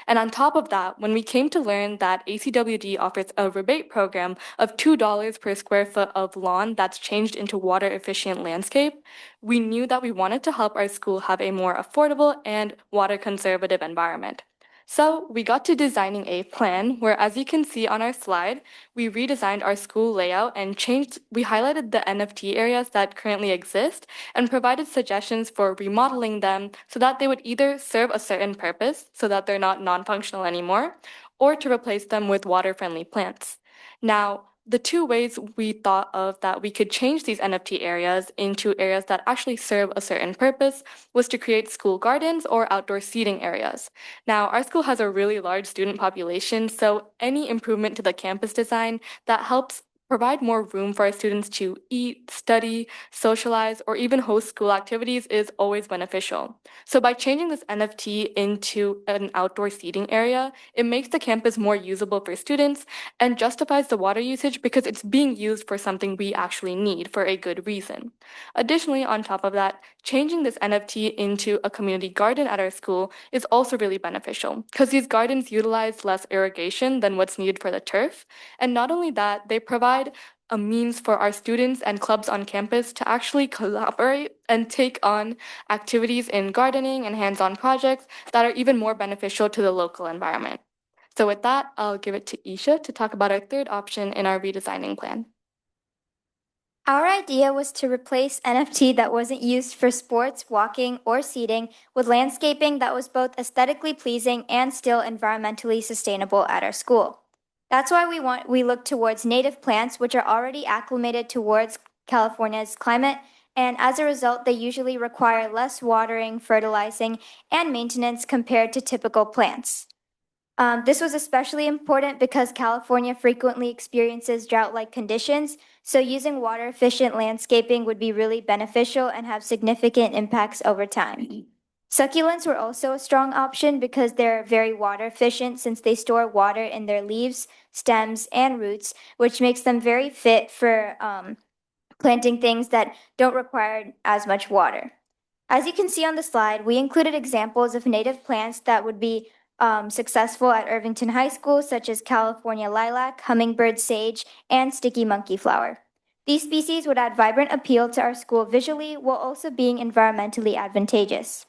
And on top of that, when we came to learn that ACWD offers a rebate program of $2 per square foot of lawn that's changed into water efficient landscape, we knew that we wanted to help our school have a more affordable and water conservative environment. So we got to designing a plan where, as you can see on our slide, we redesigned our school layout and we highlighted the NFT areas that currently exist and provided suggestions for remodeling them so that they would either serve a certain purpose, so that they're not non-functional anymore, or to replace them with water-friendly plants. Now, the two ways we thought of that we could change these NFT areas into areas that actually serve a certain purpose was to create school gardens or outdoor seating areas. Now, our school has a really large student population, so any improvement to the campus design that helps provide more room for our students to eat, study, socialize, or even host school activities is always beneficial. So by changing this NFT into an outdoor seating area, it makes the campus more usable for students and justifies the water usage because it's being used for something we actually need for a good reason. Additionally, on top of that, changing this NFT into a community garden at our school is also really beneficial because these gardens utilize less irrigation than what's needed for the turf. And not only that, they provide a means for our students and clubs on campus to actually collaborate and take on activities in gardening and hands-on projects that are even more beneficial to the local environment. So with that, I'll give it to Isha to talk about our third option in our redesigning plan. Our idea was to replace NFT that wasn't used for sports, walking, or seating with landscaping that was both aesthetically pleasing and still environmentally sustainable at our school. That's why we look towards native plants, which are already acclimated towards California's climate, and as a result, they usually require less watering, fertilizing, and maintenance compared to typical plants. This was especially important because California frequently experiences drought-like conditions, so using water-efficient landscaping would be really beneficial and have significant impacts over time. Succulents were also a strong option because they're very water efficient since they store water in their leaves, stems, and roots, which makes them very fit for planting things that don't require as much water. As you can see on the slide, we included examples of native plants that would be successful at Irvington High School, such as California lilac, hummingbird sage, and sticky monkey flower. These species would add vibrant appeal to our school visually while also being environmentally advantageous.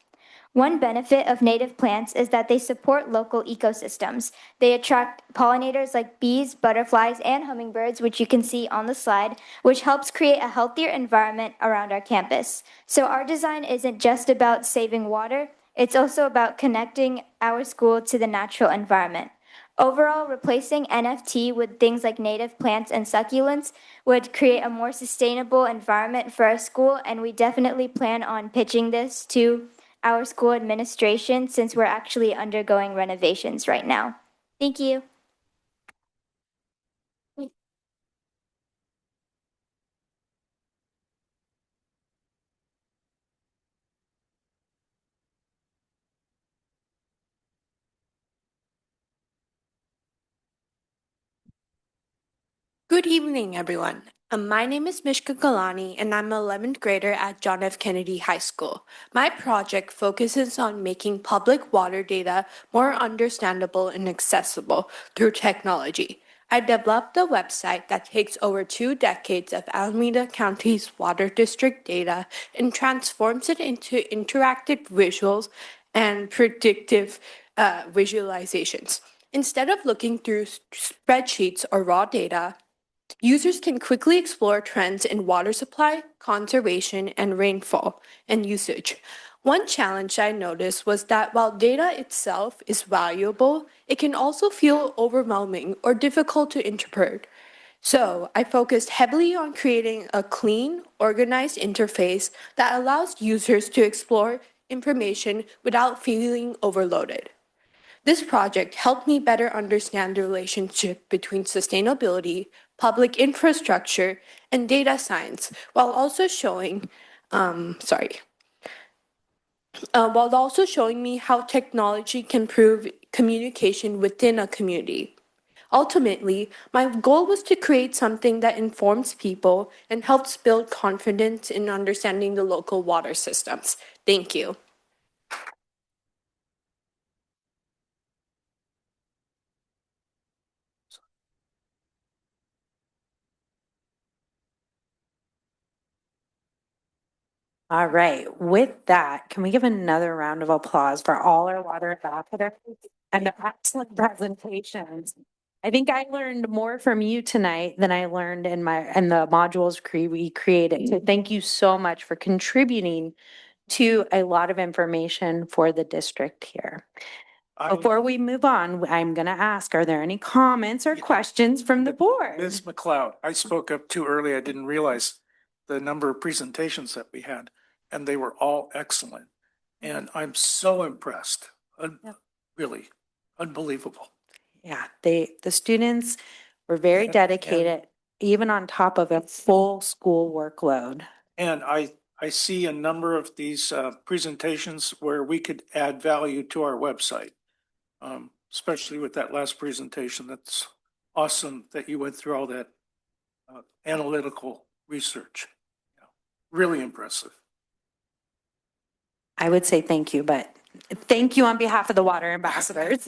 One benefit of native plants is that they support local ecosystems. They attract pollinators like bees, butterflies, and hummingbirds, which you can see on the slide, which helps create a healthier environment around our campus. So our design isn't just about saving water, it's also about connecting our school to the natural environment. Overall, replacing NFT with things like native plants and succulents would create a more sustainable environment for our school, and we definitely plan on pitching this to our school administration since we're actually undergoing renovations right now. Thank you. Good evening, everyone. My name is Mishka Galani, and I'm an 11th grader at John F. Kennedy High School. My project focuses on making public water data more understandable and accessible through technology. I developed a website that takes over 2 decades of Alameda County's water district data and transforms it into interactive visuals and predictive visualizations. Instead of looking through spreadsheets or raw data, users can quickly explore trends in water supply, conservation, and rainfall and usage. One challenge I noticed was that while data itself is valuable, it can also feel overwhelming or difficult to interpret. So I focused heavily on creating a clean, organized interface that allows users to explore information without feeling overloaded. This project helped me better understand the relationship between sustainability, public infrastructure, and data science, while also showing me how technology can improve communication within a community. Ultimately, my goal was to create something that informs people and helps build confidence in understanding the local water systems. Thank you. All right, with that, can we give another round of applause for all our water ambassadors and the excellent presentations? I think I learned more from you tonight than I learned in the modules we created. So thank you so much for contributing to a lot of information for the district here. Before we move on, I'm going to ask, are there any comments or questions from the board? Ms. McLeod, I spoke up too early. I didn't realize the number of presentations that we had, and they were all excellent. And I'm so impressed. Really unbelievable. Yeah, the students were very dedicated, even on top of a full school workload. And I see a number of these presentations where we could add value to our website, especially with that last presentation. That's awesome that you went through all that analytical research. Yeah, really impressive. I would say thank you, but thank you on behalf of the water ambassadors.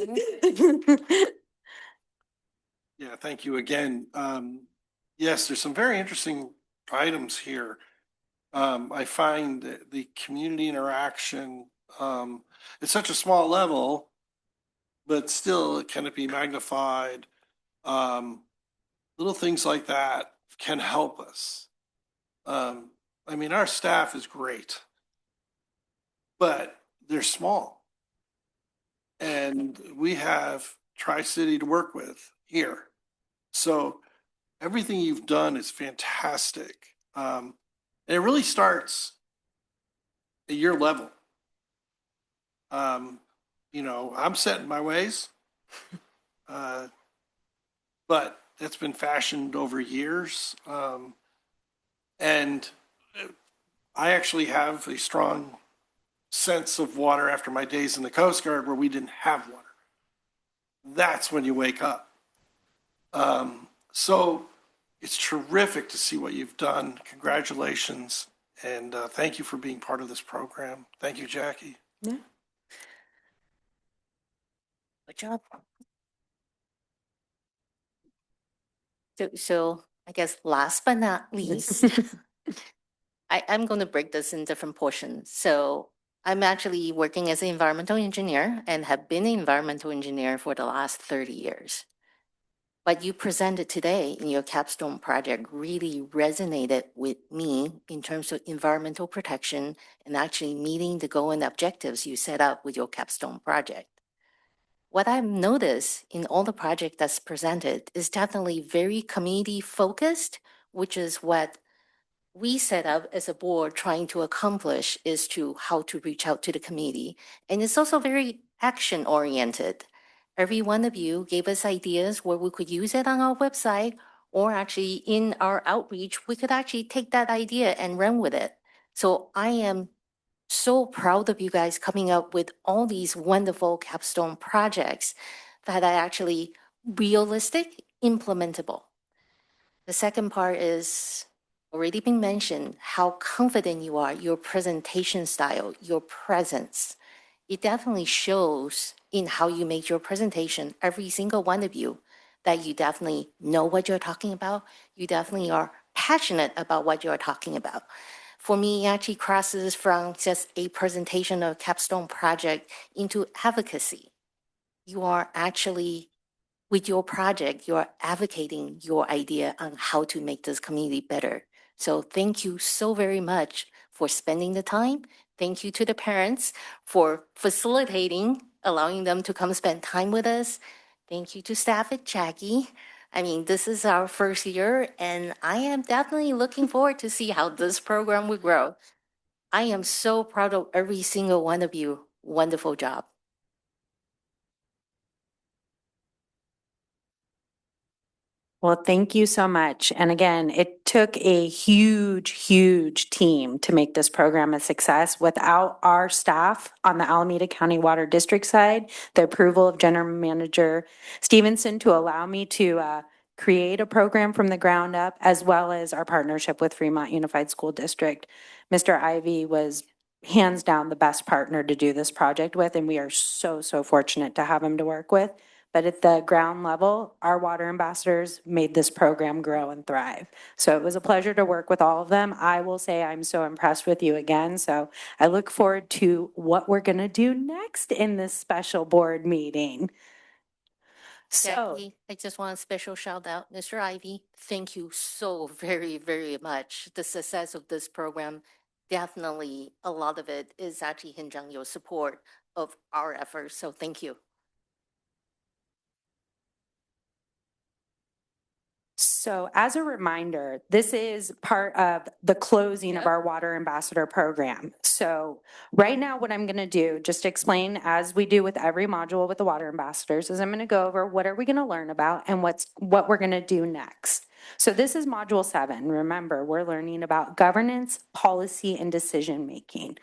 Yeah, thank you again. Yes, there's some very interesting items here. I find that the community interaction, it's such a small level, but still it can be magnified. Little things like that can help us. I mean, our staff is great, but they're small. And we have Tri-City to work with here. So everything you've done is fantastic. And it really starts at your level. You know, I'm set in my ways, but it's been fashioned over years. And I actually have a strong sense of water after my days in the Coast Guard where we didn't have water. That's when you wake up. So it's terrific to see what you've done. Congratulations. And thank you for being part of this program. Thank you, Jackie. Good job. So I guess last but not least, I'm going to break this in different portions. So I'm actually working as an environmental engineer and have been an environmental engineer for the last 30 years. What you presented today in your capstone project really resonated with me in terms of environmental protection and actually meeting the goal and objectives you set up with your capstone project. What I've noticed in all the project that's presented is definitely very community focused, which is what we set up as a board trying to accomplish is to how to reach out to the community. And it's also very action oriented. Every one of you gave us ideas where we could use it on our website or actually in our outreach, we could actually take that idea and run with it. So I am so proud of you guys coming up with all these wonderful capstone projects that are actually realistic, implementable. The second part is already been mentioned, how confident you are, your presentation style, your presence. It definitely shows in how you make your presentation, every single one of you, that you definitely know what you're talking about. You definitely are passionate about what you're talking about. For me, it actually crosses from just a presentation of a capstone project into advocacy. You are actually, with your project, you're advocating your idea on how to make this community better. So thank you so very much for spending the time. Thank you to the parents for facilitating, allowing them to come spend time with us. Thank you to staff at Jackie. I mean, this is our first year, and I am definitely looking forward to see how this program will grow. I am so proud of every single one of you. Wonderful job. Well, thank you so much. And again, it took a huge team to make this program a success. Without our staff on the Alameda County Water District side, the approval of General Manager Stevenson to allow me to create a program from the ground up, as well as our partnership with Fremont Unified School District. Mr. Ivy was hands down the best partner to do this project with, and we are so fortunate to have him to work with. But at the ground level, our water ambassadors made this program grow and thrive. So it was a pleasure to work with all of them. I will say I'm so impressed with you again. So I look forward to what we're going to do next in this special board meeting. So, Jackie, I just want a special shout out, Mr. Ivy. Thank you so very much. The success of this program, definitely a lot of it is actually hinged on your support of our efforts. So thank you. So as a reminder, this is part of the closing of our Water Ambassador program. So right now, what I'm going to do, just to explain, as we do with every module with the Water Ambassadors, is I'm going to go over what are we going to learn about and what we're going to do next. So this is module 7. Remember, we're learning about governance, policy, and decision-making.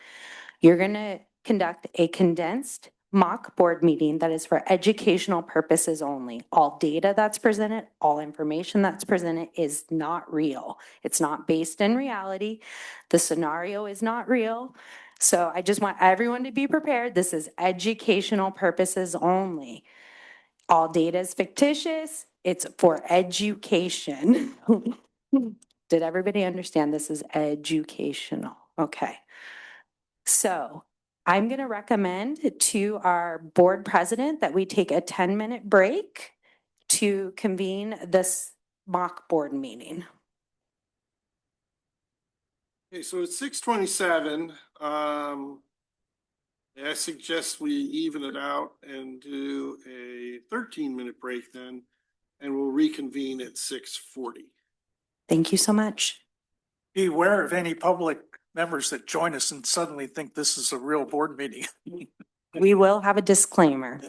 You're going to conduct a condensed mock board meeting that is for educational purposes only. All data that's presented, all information that's presented is not real. It's not based in reality. The scenario is not real. So I just want everyone to be prepared. This is educational purposes only. All data is fictitious. It's for education. Did everybody understand this is educational? Okay. So I'm going to recommend to our board president that we take a 10-minute break to convene this mock board meeting. Okay, so it's 6:27. I suggest we even it out and do a 13-minute break then, and we'll reconvene at 6:40. Thank you so much. Beware of any public members that join us and suddenly think this is a real board meeting. We will have a disclaimer.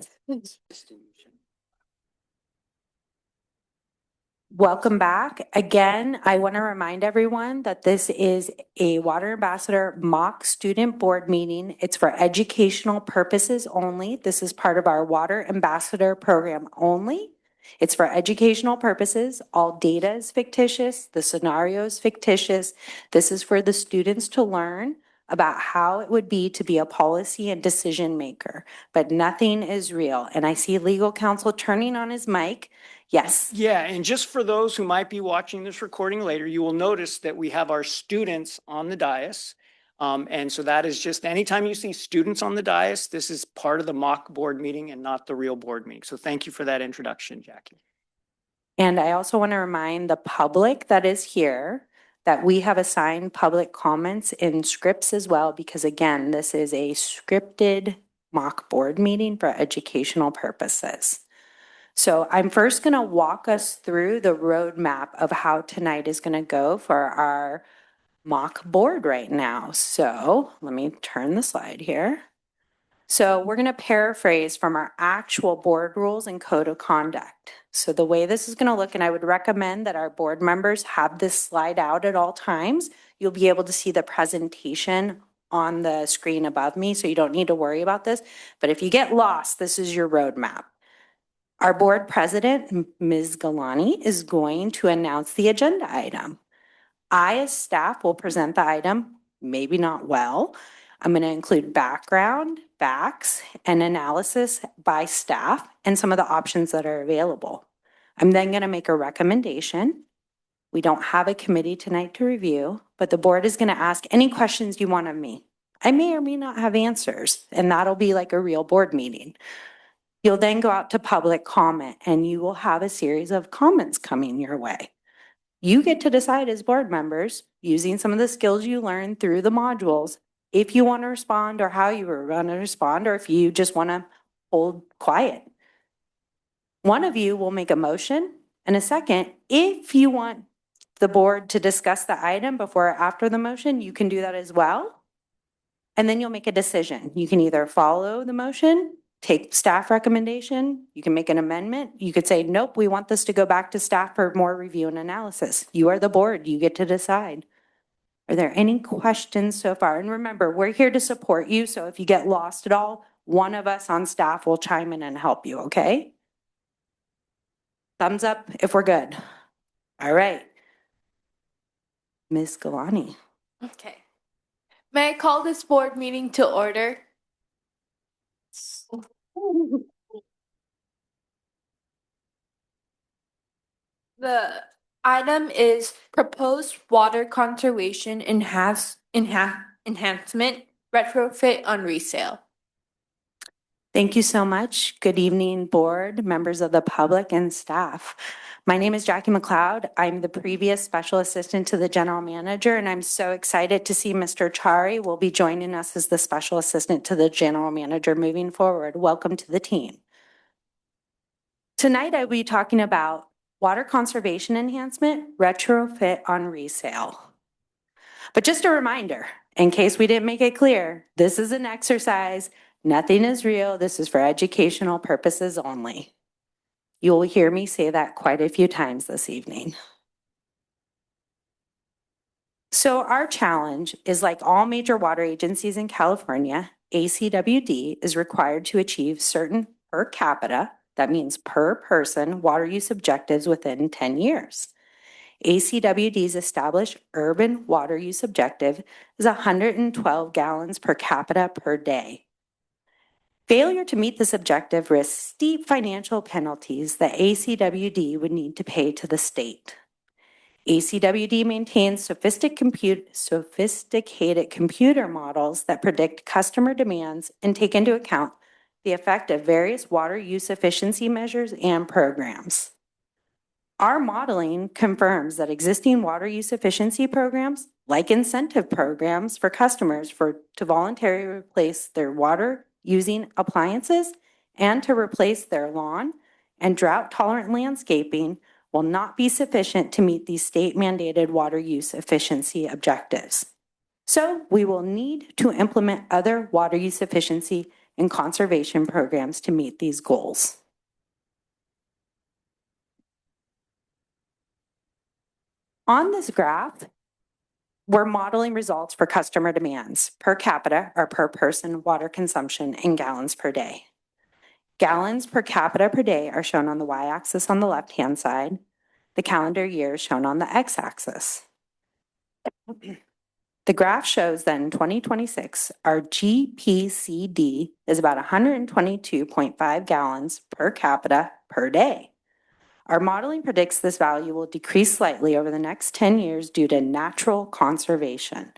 Welcome back. Again, I want to remind everyone that this is a Water Ambassador mock student board meeting. It's for educational purposes only. This is part of our Water Ambassador program only. It's for educational purposes. All data is fictitious. The scenario is fictitious. This is for the students to learn about how it would be to be a policy and decision maker, but nothing is real. And I see legal counsel turning on his mic. Yes. Yeah, and just for those who might be watching this recording later, you will notice that we have our students on the dais. And so that is just anytime you see students on the dais, this is part of the mock board meeting and not the real board meeting. So thank you for that introduction, Jackie. And I also want to remind the public that is here that we have assigned public comments in scripts as well, because again, this is a scripted mock board meeting for educational purposes. So I'm first going to walk us through the roadmap of how tonight is going to go for our mock board right now. So let me turn the slide here. So we're going to paraphrase from our actual board rules and code of conduct. So the way this is going to look, and I would recommend that our board members have this slide out at all times. You'll be able to see the presentation on the screen above me, so you don't need to worry about this. But if you get lost, this is your roadmap. Our board president, Ms. Galani, is going to announce the agenda item. I, as staff, will present the item, maybe not well. I'm going to include background, facts, and analysis by staff and some of the options that are available. I'm then going to make a recommendation. We don't have a committee tonight to review, but the board is going to ask any questions you want of me. I may or may not have answers, and that'll be like a real board meeting. You'll then go out to public comment, and you will have a series of comments coming your way. You get to decide as board members, using some of the skills you learned through the modules, if you want to respond or how you are going to respond, or if you just want to hold quiet. One of you will make a motion, and a second, if you want the board to discuss the item before or after the motion, you can do that as well. And then you'll make a decision. You can either follow the motion, take staff recommendation, you can make an amendment. You could say, nope, we want this to go back to staff for more review and analysis. You are the board, you get to decide. Are there any questions so far? And remember, we're here to support you, so if you get lost at all, one of us on staff will chime in and help you, okay? Thumbs up if we're good. All right. Ms. Galani. Okay. May I call this board meeting to order? The item is proposed water conservation enhancement retrofit on resale. Thank you so much. Good evening, board, members of the public, and staff. My name is Jackie McLeod. I'm the previous special assistant to the general manager, and I'm so excited to see Mr. Chari will be joining us as the special assistant to the general manager moving forward. Welcome to the team. Tonight, I'll be talking about water conservation enhancement retrofit on resale. But just a reminder, in case we didn't make it clear, this is an exercise. Nothing is real. This is for educational purposes only. You will hear me say that quite a few times this evening. So our challenge is, like all major water agencies in California, ACWD is required to achieve certain per capita, that means per person, water use objectives within 10 years. ACWD's established urban water use objective is 112 gallons per capita per day. Failure to meet this objective risks steep financial penalties that ACWD would need to pay to the state. ACWD maintains sophisticated computer models that predict customer demands and take into account the effect of various water use efficiency measures and programs. Our modeling confirms that existing water use efficiency programs, like incentive programs for customers to voluntarily replace their water using appliances and to replace their lawn and drought-tolerant landscaping, will not be sufficient to meet these state-mandated water use efficiency objectives. So we will need to implement other water use efficiency and conservation programs to meet these goals. On this graph, we're modeling results for customer demands per capita or per person water consumption in gallons per day. Gallons per capita per day are shown on the y-axis on the left-hand side, the calendar year shown on the x-axis. The graph shows that in 2026, our GPCD is about 122.5 gallons per capita per day. Our modeling predicts this value will decrease slightly over the next 10 years due to natural conservation.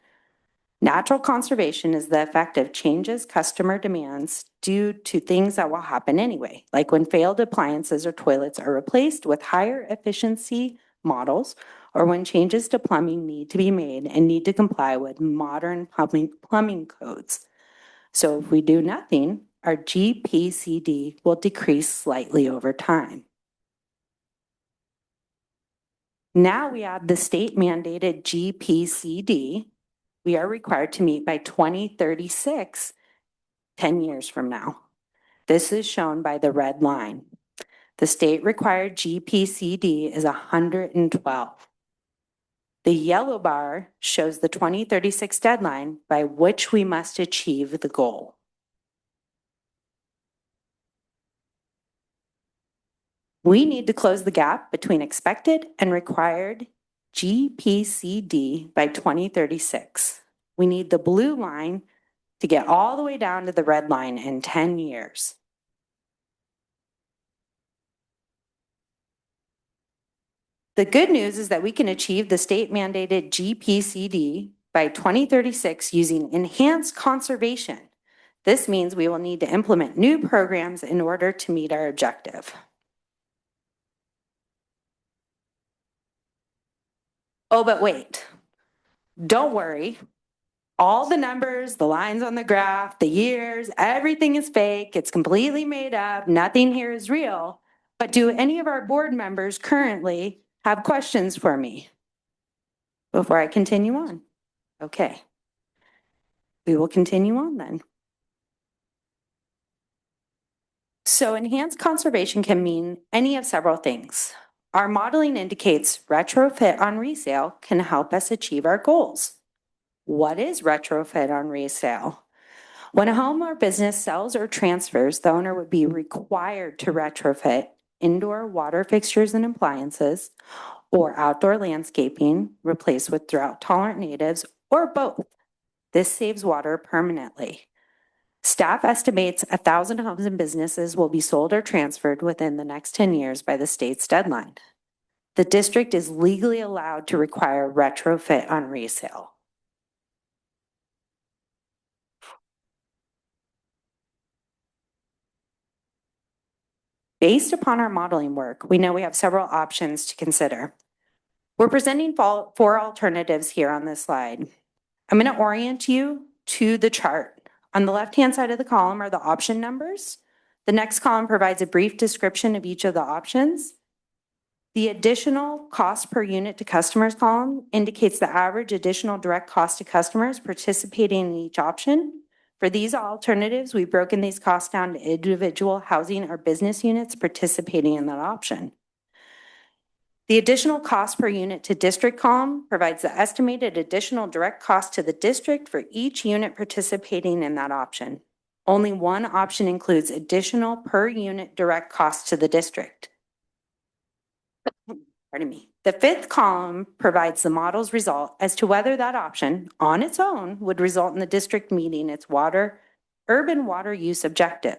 Natural conservation is the effect of changes customer demands due to things that will happen anyway, like when failed appliances or toilets are replaced with higher efficiency models, or when changes to plumbing need to be made and need to comply with modern plumbing codes. So if we do nothing, our GPCD will decrease slightly over time. Now we add the state mandated GPCD we are required to meet by 2036, 10 years from now. This is shown by the red line. The state required GPCD is 112. The yellow bar shows the 2036 deadline by which we must achieve the goal. We need to close the gap between expected and required GPCD by 2036. We need the blue line to get all the way down to the red line in 10 years. The good news is that we can achieve the state mandated GPCD by 2036 using enhanced conservation. This means we will need to implement new programs in order to meet our objective. Oh, but wait, don't worry. All the numbers, the lines on the graph, the years, everything is fake. It's completely made up. Nothing here is real. But do any of our board members currently have questions for me before I continue on? Okay. We will continue on then. So enhanced conservation can mean any of several things. Our modeling indicates retrofit on resale can help us achieve our goals. What is retrofit on resale? When a home or business sells or transfers, the owner would be required to retrofit indoor water fixtures and appliances or outdoor landscaping, replace with drought-tolerant natives, or both. This saves water permanently. Staff estimates 1,000 homes and businesses will be sold or transferred within the next 10 years by the state's deadline. The district is legally allowed to require retrofit on resale. Based upon our modeling work, we know we have several options to consider. We're presenting 4 alternatives here on this slide. I'm going to orient you to the chart. On the left-hand side of the column are the option numbers. The next column provides a brief description of each of the options. The additional cost per unit to customers column indicates the average additional direct cost to customers participating in each option. For these alternatives, we've broken these costs down to individual housing or business units participating in that option. The additional cost per unit to district column provides the estimated additional direct cost to the district for each unit participating in that option. Only one option includes additional per unit direct cost to the district. Pardon me. The 5th column provides the model's result as to whether that option on its own would result in the district meeting its urban water use objective.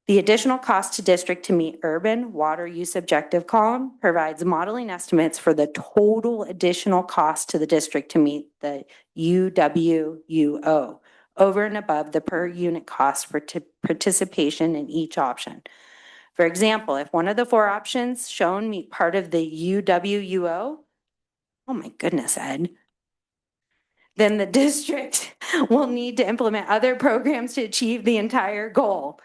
The additional cost to district to meet urban water use objective column provides modeling estimates for the total additional cost to the district to meet the UWUO over and above the per unit cost for participation in each option. For example, if one of the 4 options shown meet part of the UWUO, oh my goodness, Ed, then the district will need to implement other programs to achieve the entire goal.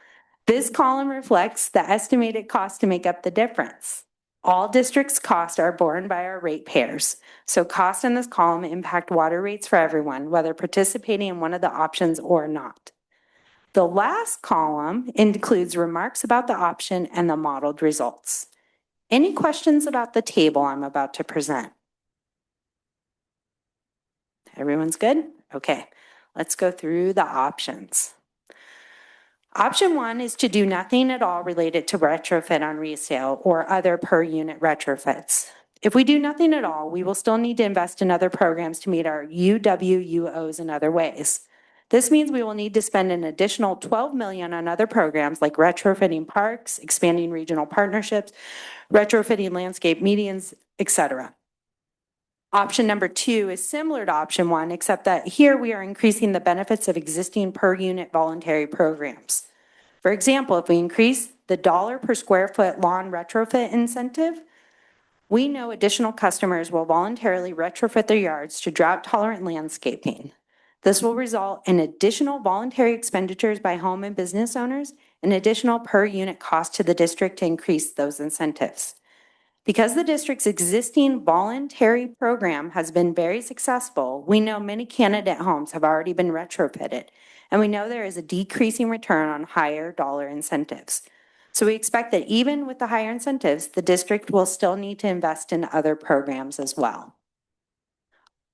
This column reflects the estimated cost to make up the difference. All districts' costs are borne by our ratepayers, so costs in this column impact water rates for everyone, whether participating in one of the options or not. The last column includes remarks about the option and the modeled results. Any questions about the table I'm about to present? Everyone's good? Okay, let's go through the options. Option 1 is to do nothing at all related to retrofit on resale or other per unit retrofits. If we do nothing at all, we will still need to invest in other programs to meet our UWUOs in other ways. This means we will need to spend an additional $12 million on other programs like retrofitting parks, expanding regional partnerships, retrofitting landscape medians, etc. Option number 2 is similar to option 1, except that here we are increasing the benefits of existing per unit voluntary programs. For example, if we increase the dollar per square foot lawn retrofit incentive, we know additional customers will voluntarily retrofit their yards to drought-tolerant landscaping. This will result in additional voluntary expenditures by home and business owners and additional per unit cost to the district to increase those incentives. Because the district's existing voluntary program has been very successful, we know many candidate homes have already been retrofitted, and we know there is a decreasing return on higher dollar incentives. So we expect that even with the higher incentives, the district will still need to invest in other programs as well.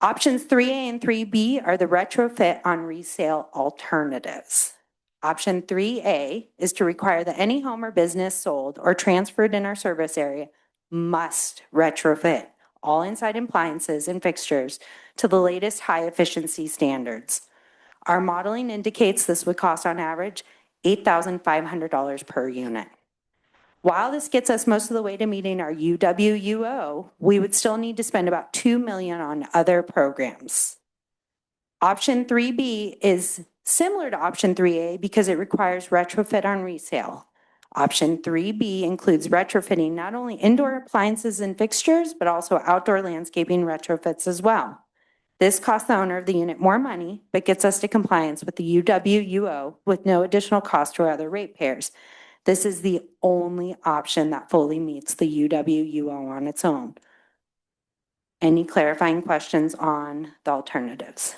Options 3A and 3B are the retrofit on resale alternatives. Option 3A is to require that any home or business sold or transferred in our service area must retrofit all inside appliances and fixtures to the latest high efficiency standards. Our modeling indicates this would cost on average $8,500 per unit. While this gets us most of the way to meeting our UWUO, we would still need to spend about $2 million on other programs. Option 3B is similar to option 3A because it requires retrofit on resale. Option 3B includes retrofitting not only indoor appliances and fixtures, but also outdoor landscaping retrofits as well. This costs the owner of the unit more money, but gets us to compliance with the UWUO with no additional cost to our other ratepayers. This is the only option that fully meets the UWUO on its own. Any clarifying questions on the alternatives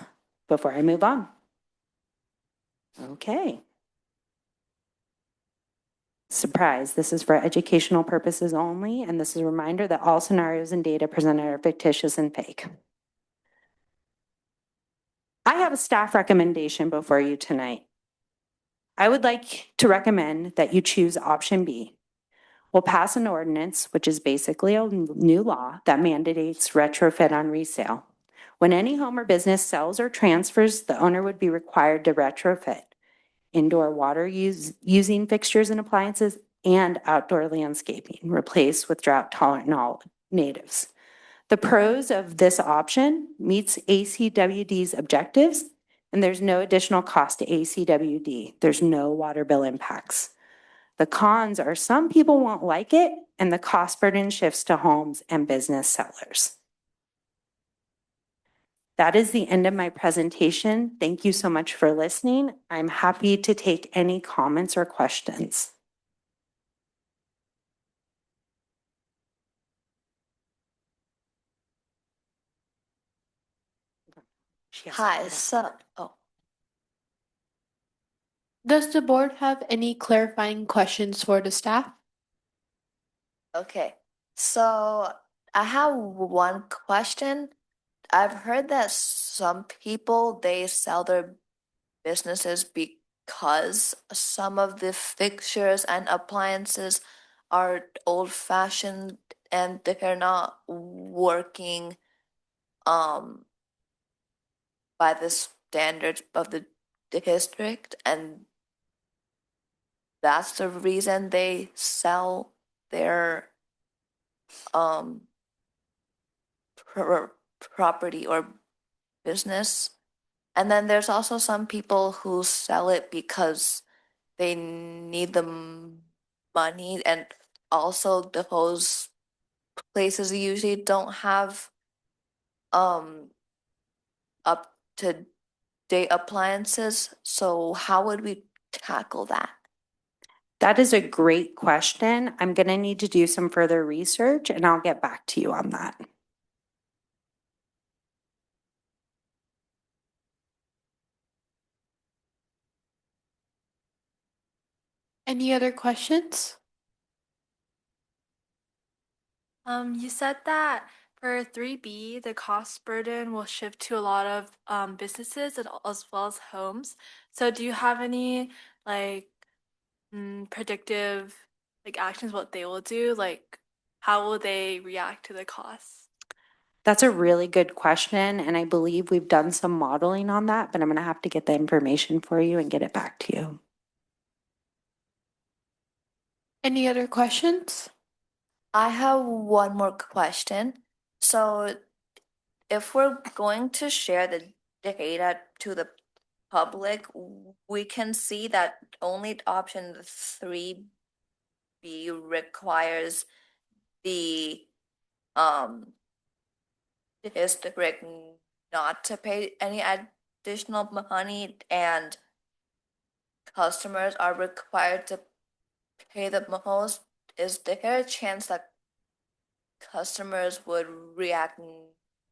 before I move on? Okay. Surprise, this is for educational purposes only, and this is a reminder that all scenarios and data presented are fictitious and fake. I have a staff recommendation before you tonight. I would like to recommend that you choose option B. We'll pass an ordinance, which is basically a new law that mandates retrofit on resale. When any home or business sells or transfers, the owner would be required to retrofit indoor water using fixtures and appliances and outdoor landscaping, replaced with drought-tolerant natives. The pros of this option meets ACWD's objectives, and there's no additional cost to ACWD. There's no water bill impacts. The cons are some people won't like it, and the cost burden shifts to homes and business sellers. That is the end of my presentation. Thank you so much for listening. I'm happy to take any comments or questions. Hi, does the board have any clarifying questions for the staff? Okay, so I have one question. I've heard that some people they sell their businesses because some of the fixtures and appliances are old-fashioned and they're not working by the standards of the district, and that's the reason they sell their property or business. And then there's also some people who sell it because they need the money, and also those places usually don't have up to date appliances. So how would we tackle that? That is a great question. I'm going to need to do some further research, and I'll get back to you on that. Any other questions? You said that For 3B, the cost burden will shift to a lot of businesses and as well as homes. So do you have any like predictive like actions what they will do? Like how will they react to the costs? That's a really good question, and I believe we've done some modeling on that, but I'm gonna have to get the information for you and get it back to you. Any other questions? I have one more question. So if we're going to share the data to the public, we can see that only option 3B requires the district not to pay any additional money, and customers are required to pay the most. Is there a chance that customers would react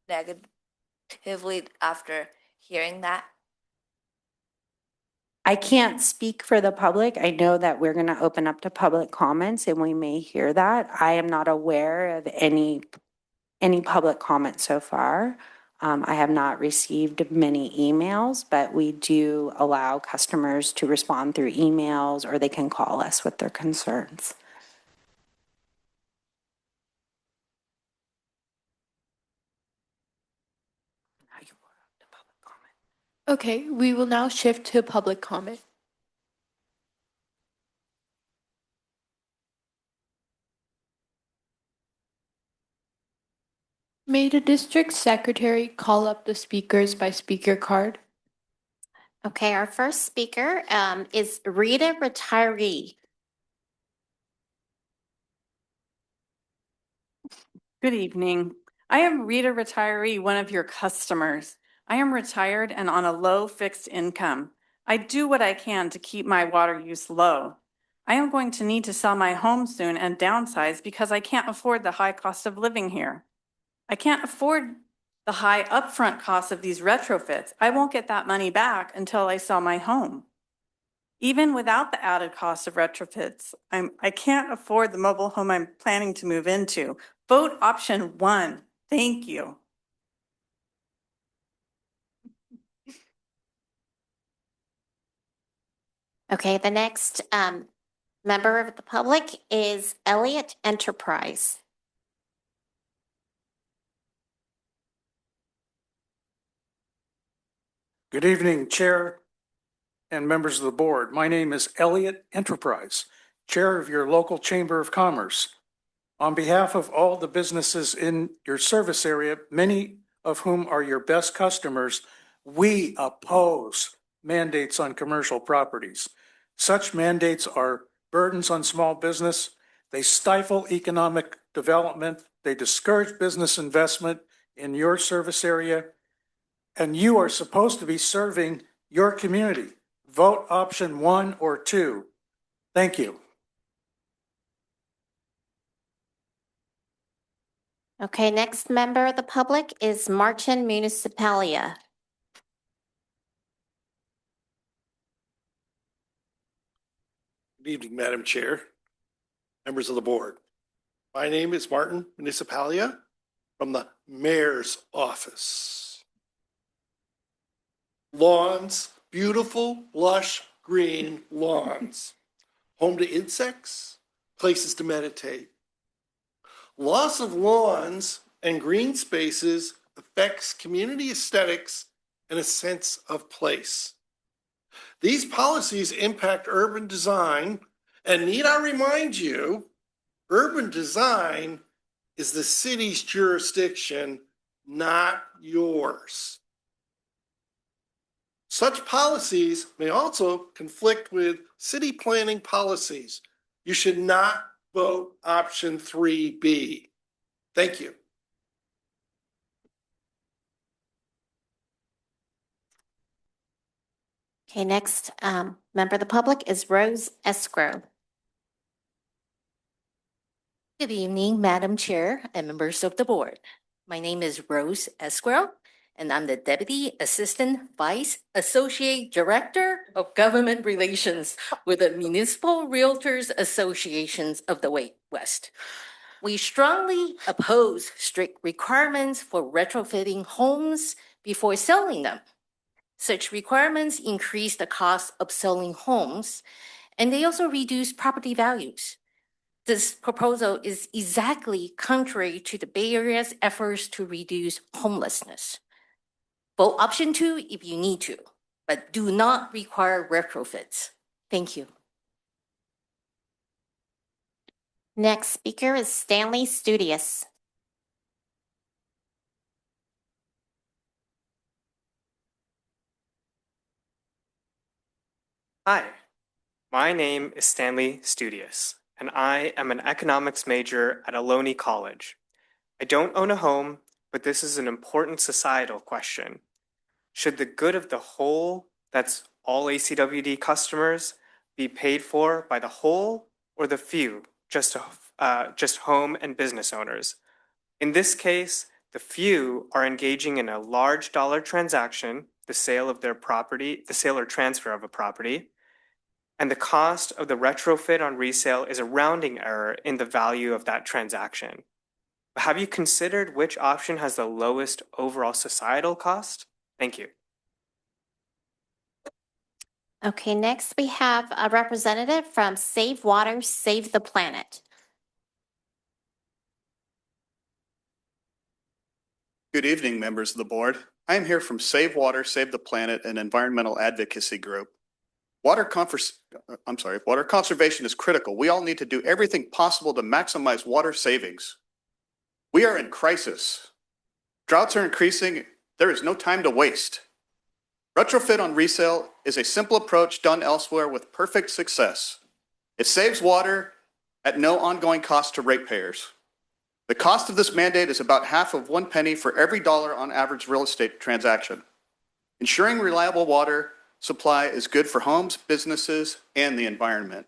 negatively after hearing that? I can't speak for the public. I know that we're gonna open up to public comments and we may hear that. I am not aware of any public comment so far. I have not received many emails, but we do allow customers to respond through emails or they can call us with their concerns. Okay, we will now shift to public comment. May the district secretary call up the speakers by speaker card? Okay, our first speaker is Rita Retiree. Good evening. I am Rita Retiree, one of your customers. I am retired and on a low fixed income. I do what I can to keep my water use low. I am going to need to sell my home soon and downsize because I can't afford the high cost of living here. I can't afford the high upfront cost of these retrofits. I won't get that money back until I sell my home. Even without the added cost of retrofits, I can't afford the mobile home I'm planning to move into. Vote option 1. Thank you. Okay, the next member of the public is Elliott Enterprise. Good evening, Chair and members of the board. My name is Elliott Enterprise, Chair of your local Chamber of Commerce. On behalf of all the businesses in your service area, many of whom are your best customers, we oppose mandates on commercial properties. Such mandates are burdens on small business. They stifle economic development. They discourage business investment in your service area. And you are supposed to be serving your community. Vote option 1 or 2. Thank you. Okay, next member of the public is Martin Municipalia. Good evening, Madam Chair, members of the board. My name is Martin Municipalia from the Mayor's Office. Lawns, beautiful, lush, green lawns. Home to insects, places to meditate. Loss of lawns and green spaces affects community aesthetics and a sense of place. These policies impact urban design, and need I remind you, urban design is the city's jurisdiction, not yours. Such policies may also conflict with city planning policies. You should not vote option 3B. Thank you. Okay, next member of the public is Rose Escrow. Good evening, Madam Chair and members of the board. My name is Rose Esquero, and I'm the Deputy Assistant Vice Associate Director of Government Relations with the Municipal Realtors Associations of the West. We strongly oppose strict requirements for retrofitting homes before selling them. Such requirements increase the cost of selling homes, and they also reduce property values. This proposal is exactly contrary to the Bay Area's efforts to reduce homelessness. Vote option 2 if you need to, but do not require retrofits. Thank you. Next speaker is Stanley Studious. Hi, my name is Stanley Studious, and I am an economics major at Ohlone College. I don't own a home, but this is an important societal question. Should the good of the whole, that's all ACWD customers, be paid for by the whole or the few, just home and business owners? In this case, the few are engaging in a large dollar transaction, the sale of their property, the sale or transfer of a property, and the cost of the retrofit on resale is a rounding error in the value of that transaction. Have you considered which option has the lowest overall societal cost? Thank you. Okay, next we have a representative from Save Water, Save the Planet. Good evening, members of the board. I am here from Save Water, Save the Planet, an environmental advocacy group. Water conservation is critical. We all need to do everything possible to maximize water savings. We are in crisis. Droughts are increasing. There is no time to waste. Retrofit on resale is a simple approach done elsewhere with perfect success. It saves water at no ongoing cost to ratepayers. The cost of this mandate is about half of 1 penny for every dollar on average real estate transaction. Ensuring reliable water supply is good for homes, businesses, and the environment.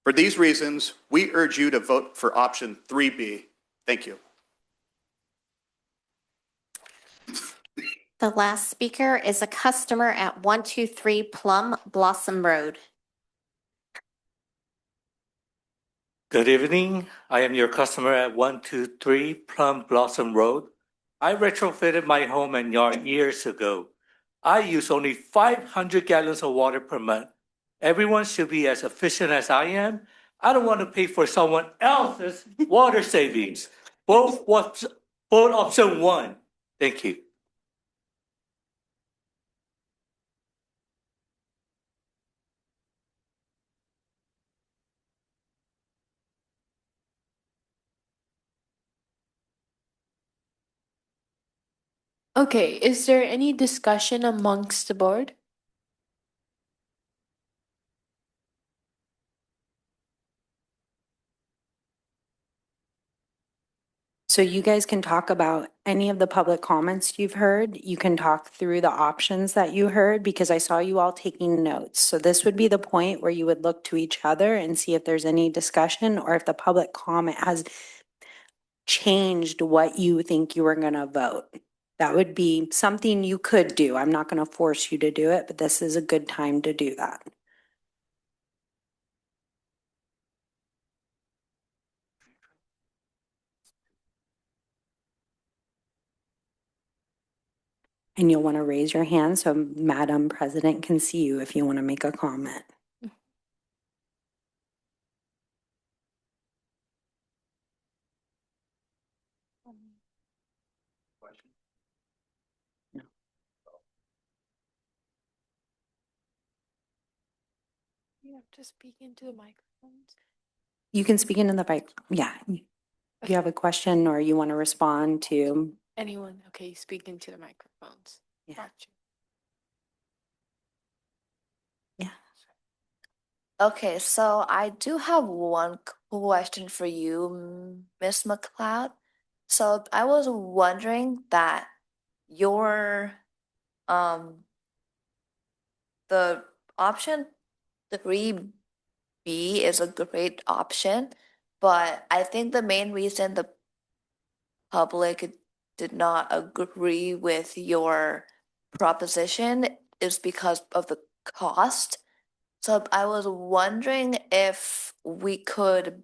For these reasons, we urge you to vote for option 3B. Thank you. The last speaker is a customer at 123 Plum Blossom Road. Good evening. I am your customer at 123 Plum Blossom Road. I retrofitted my home and yard years ago. I use only 500 gallons of water per month. Everyone should be as efficient as I am. I don't want to pay for someone else's water savings. Vote option 1. Thank you. Okay, is there any discussion amongst the board? So you guys can talk about any of the public comments you've heard. You can talk through the options that you heard because I saw you all taking notes. So this would be the point where you would look to each other and see if there's any discussion or if the public comment has changed what you think you were gonna vote. That would be something you could do. I'm not gonna force you to do it, but this is a good time to do that. And you'll want to raise your hand so Madam President can see you if you want to make a comment. You have to speak into the microphones. You can speak into the mic. Yeah. If you have a question or you want to respond to. Anyone, okay, speak into the microphones. Yeah. Gotcha. Okay, so I do have one question for you, Miss McLeod. So I was wondering that your the option 3B is a great option, but I think the main reason the public did not agree with your proposition is because of the cost. So I was wondering if we could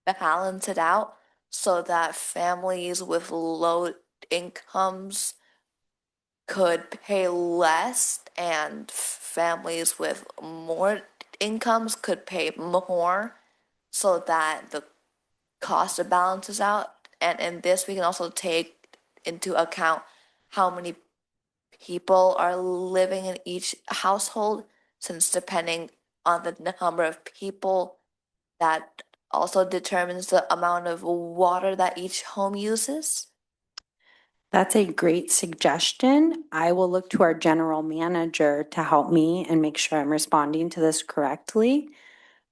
balance it out so that families with low incomes could pay less and families with more incomes could pay more so that the cost balances out. And in this, we can also take into account how many people are living in each household, since depending on the number of people, that also determines the amount of water that each home uses. That's a great suggestion. I will look to our general manager to help me and make sure I'm responding to this correctly.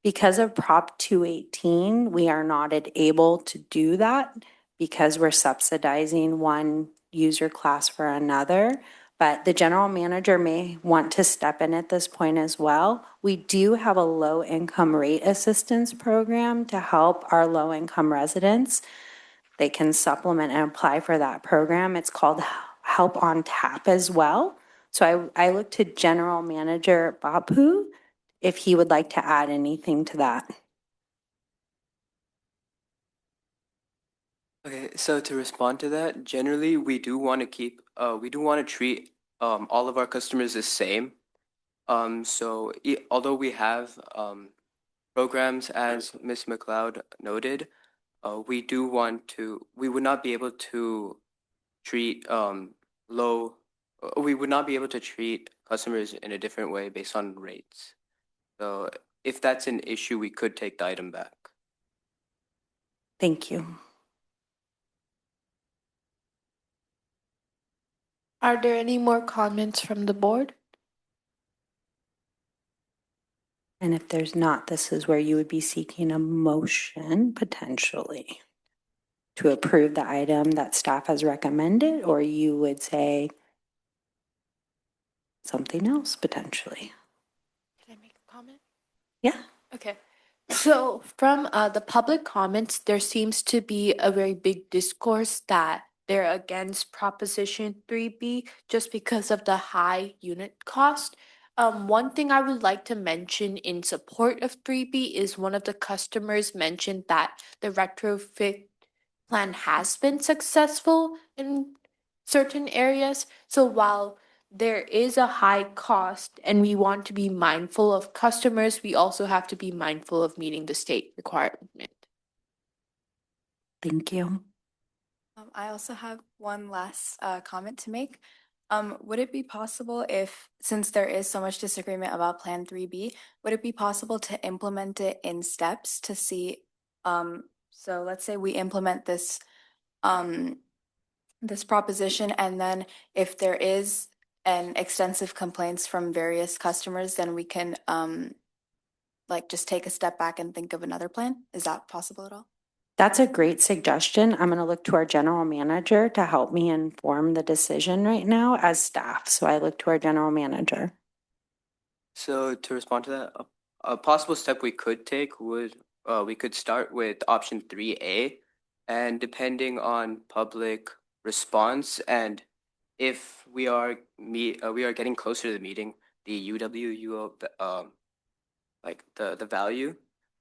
Because of Prop 218, we are not able to do that because we're subsidizing one user class for another. But the general manager may want to step in at this point as well. We do have a low income rate assistance program to help our low income residents. They can supplement and apply for that program. It's called Help on Tap as well. So I look to General Manager Bapu if he would like to add anything to that. Okay, so to respond to that, generally we do want to treat all of our customers the same. Although we have programs, as Ms. McLeod noted, we would not be able to treat we would not be able to treat customers in a different way based on rates. So if that's an issue, we could take the item back. Thank you. Are there any more comments from the board? And if there's not, this is where you would be seeking a motion potentially to approve the item that staff has recommended, or you would say something else potentially. Can I make a comment? Yeah. Okay. So from the public comments, there seems to be a very big discourse that they're against Proposition 3B just because of the high unit cost. One thing I would like to mention in support of 3B is one of the customers mentioned that the retrofit plan has been successful in certain areas. So while there is a high cost and we want to be mindful of customers, we also have to be mindful of meeting the state requirement. Thank you. I also have one last comment to make. Would it be possible since there is so much disagreement about Plan 3B, would it be possible to implement it in steps to see, so let's say we implement this, this proposition, and then if there is an extensive complaints from various customers, then we can just take a step back and think of another plan? Is that possible at all? That's a great suggestion. I'm going to look to our general manager to help me inform the decision right now as staff. So I look to our general manager. So to respond to that, a possible step we could take would we could start with option 3A, and depending on public response and if we are getting closer to the meeting, the UWU the value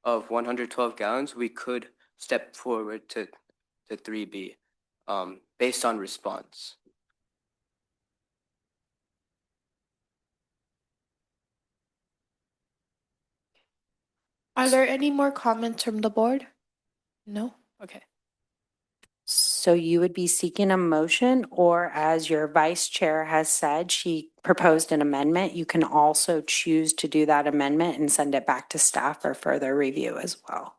of 112 gallons, we could step forward to 3B based on response. Are there any more comments from the board? No? Okay. So you would be seeking a motion, or as your vice chair has said, she proposed an amendment. You can also choose to do that amendment and send it back to staff for further review as well.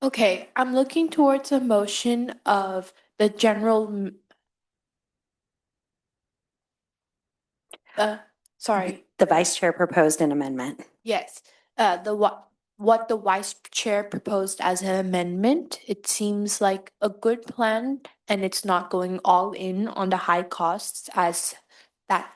Okay, I'm looking towards a motion of the general, sorry. The vice chair proposed an amendment. Yes, what the vice chair proposed as an amendment, it seems like a good plan, and it's not going all in on the high costs as that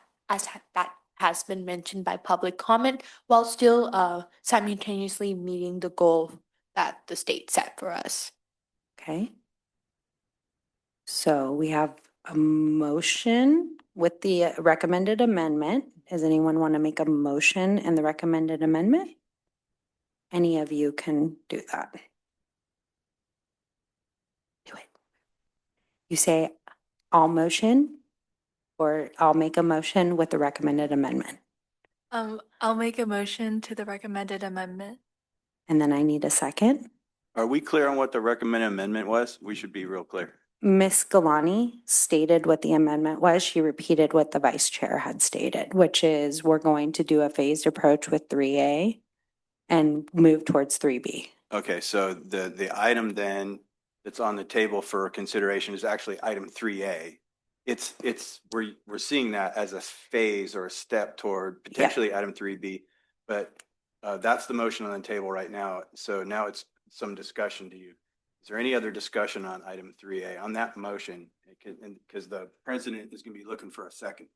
has been mentioned by public comment, while still simultaneously meeting the goal that the state set for us. Okay. So we have a motion with the recommended amendment. Does anyone want to make a motion and the recommended amendment? Any of you can do that. Do it. You say, I'll motion, or I'll make a motion with the recommended amendment. I'll make a motion to the recommended amendment. And then I need a second. Are we clear on what the recommended amendment was? We should be real clear. Ms. Galani stated what the amendment was. She repeated what the vice chair had stated, which is we're going to do a phased approach with 3A and move towards 3B. Okay, so the item then that's on the table for consideration is actually item 3A. We're seeing that as a phase or a step toward potentially item 3B, but that's the motion on the table right now. So now it's some discussion to you. Is there any other discussion on item 3A on that motion? Because the president is going to be looking for a second.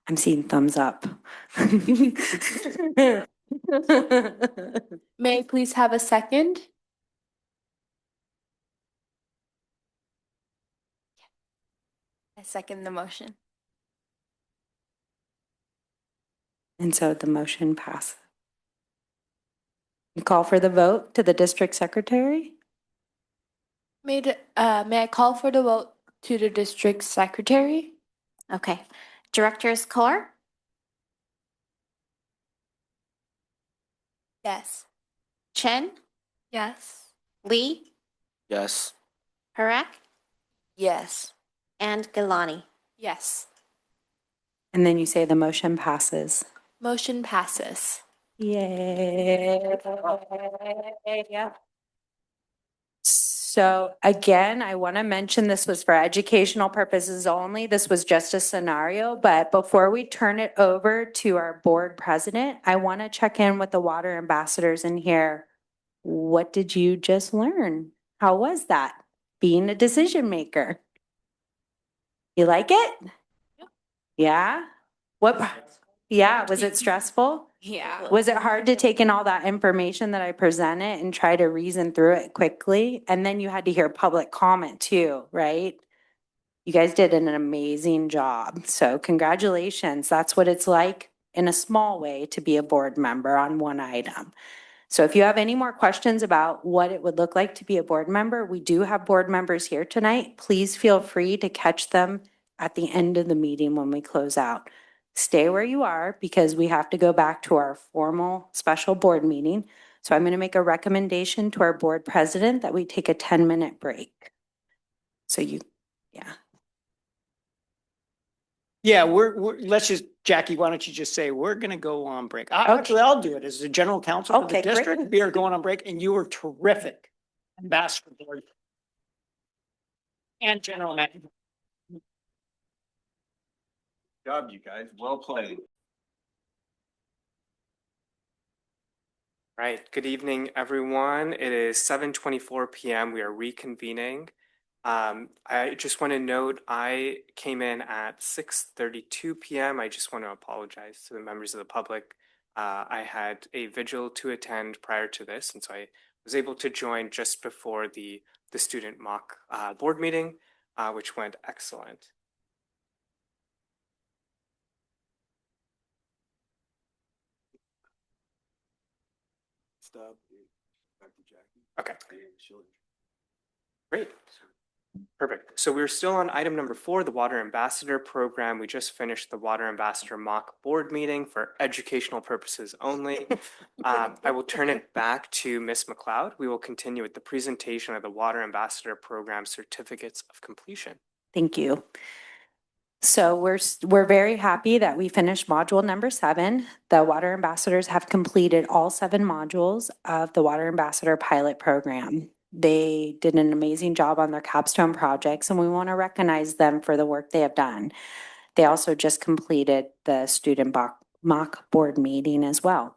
I'm seeing thumbs up. May I please have a second? I second the motion. And so the motion passes. You call for the vote to the district secretary? May I call for the vote to the district secretary? Okay. Directors Carr, Yes. Chen, Yes. Lee, Yes. Hurak, Yes. and Galani. Yes. And then you say the motion passes. Motion passes. Yay. So again, I want to mention this was for educational purposes only. This was just a scenario, but before we turn it over to our board president, I want to check in with the water ambassadors in here. What did you just learn? How was that? Being a decision maker. You like it? Yeah? What? Yeah, was it stressful? Yeah. Was it hard to take in all that information that I presented and try to reason through it quickly? And then you had to hear public comment too, right? You guys did an amazing job. So congratulations. That's what it's like in a small way to be a board member on one item. So if you have any more questions about what it would look like to be a board member, we do have board members here tonight. Please feel free to catch them at the end of the meeting when we close out. Stay where you are because we have to go back to our formal special board meeting. So I'm going to make a recommendation to our board president that we take a 10-minute break. So Yeah, let's just, Jackie, why don't you just say, we're gonna go on break. Actually, I'll do it as the general counsel of the Okay, great. district. We are going on break and you were terrific. Ambassador Board. And general manager. Good job, you guys. Well played. Right. Good evening, everyone. It is 7:24 p.m. We are reconvening. I just want to note I came in at 6:32 p.m. I just want to apologize to the members of the public. I had a vigil to attend prior to this, and so I was able to join just before the student mock board meeting, which went excellent. Stop. Back to Jackie. Okay. Great. Perfect. So we're still on item number 4, the Water Ambassador Program. We just finished the Water Ambassador mock board meeting for educational purposes only. I will turn it back to Ms. McLeod. We will continue with the presentation of the Water Ambassador Program certificates of completion. Thank you. So we're very happy that we finished module number 7. The water ambassadors have completed all 7 modules of the Water Ambassador Pilot Program. They did an amazing job on their capstone projects, and we want to recognize them for the work they have done. They also just completed the student mock board meeting as well.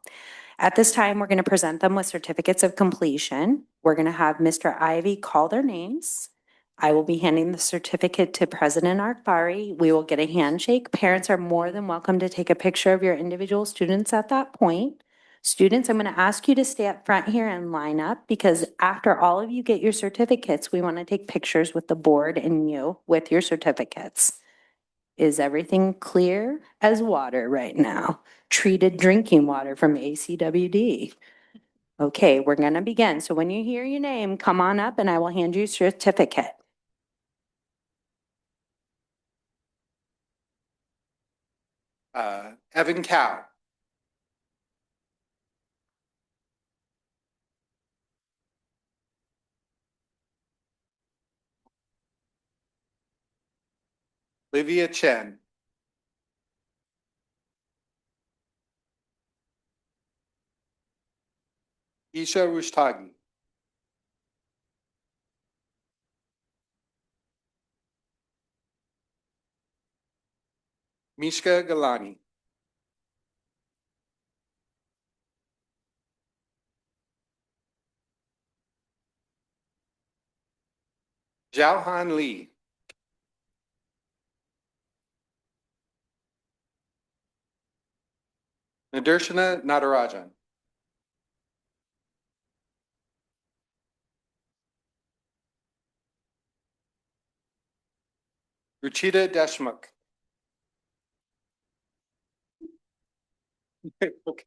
At this time, we're going to present them with certificates of completion. We're going to have Mr. Ivy call their names. I will be handing the certificate to President Akbari. We will get a handshake. Parents are more than welcome to take a picture of your individual students at that point. Students, I'm going to ask you to stay up front here and line up because after all of you get your certificates, we want to take pictures with the board and you with your certificates. Is everything clear as water right now? Treated drinking water from ACWD. Okay, we're gonna begin. So when you hear your name, come on up and I will hand you a certificate. Evan Cow. Livia Chen. Isha Rushtagi. Mishka Galani. Xiaohan Li. Nadershana Natarajan. Ruchita Deshmukh. Okay.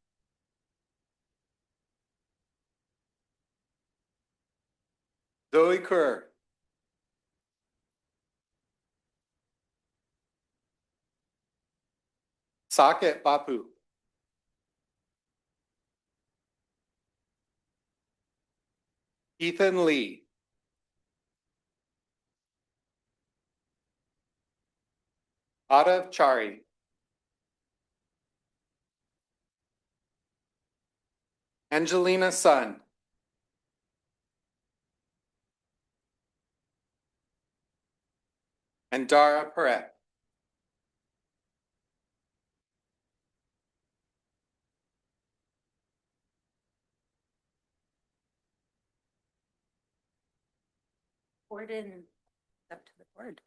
Zoe Kerr. Saket Bapu. Ethan Lee. Adav Chari. Angelina Sun. And Dara Perret. Board in, up to the board.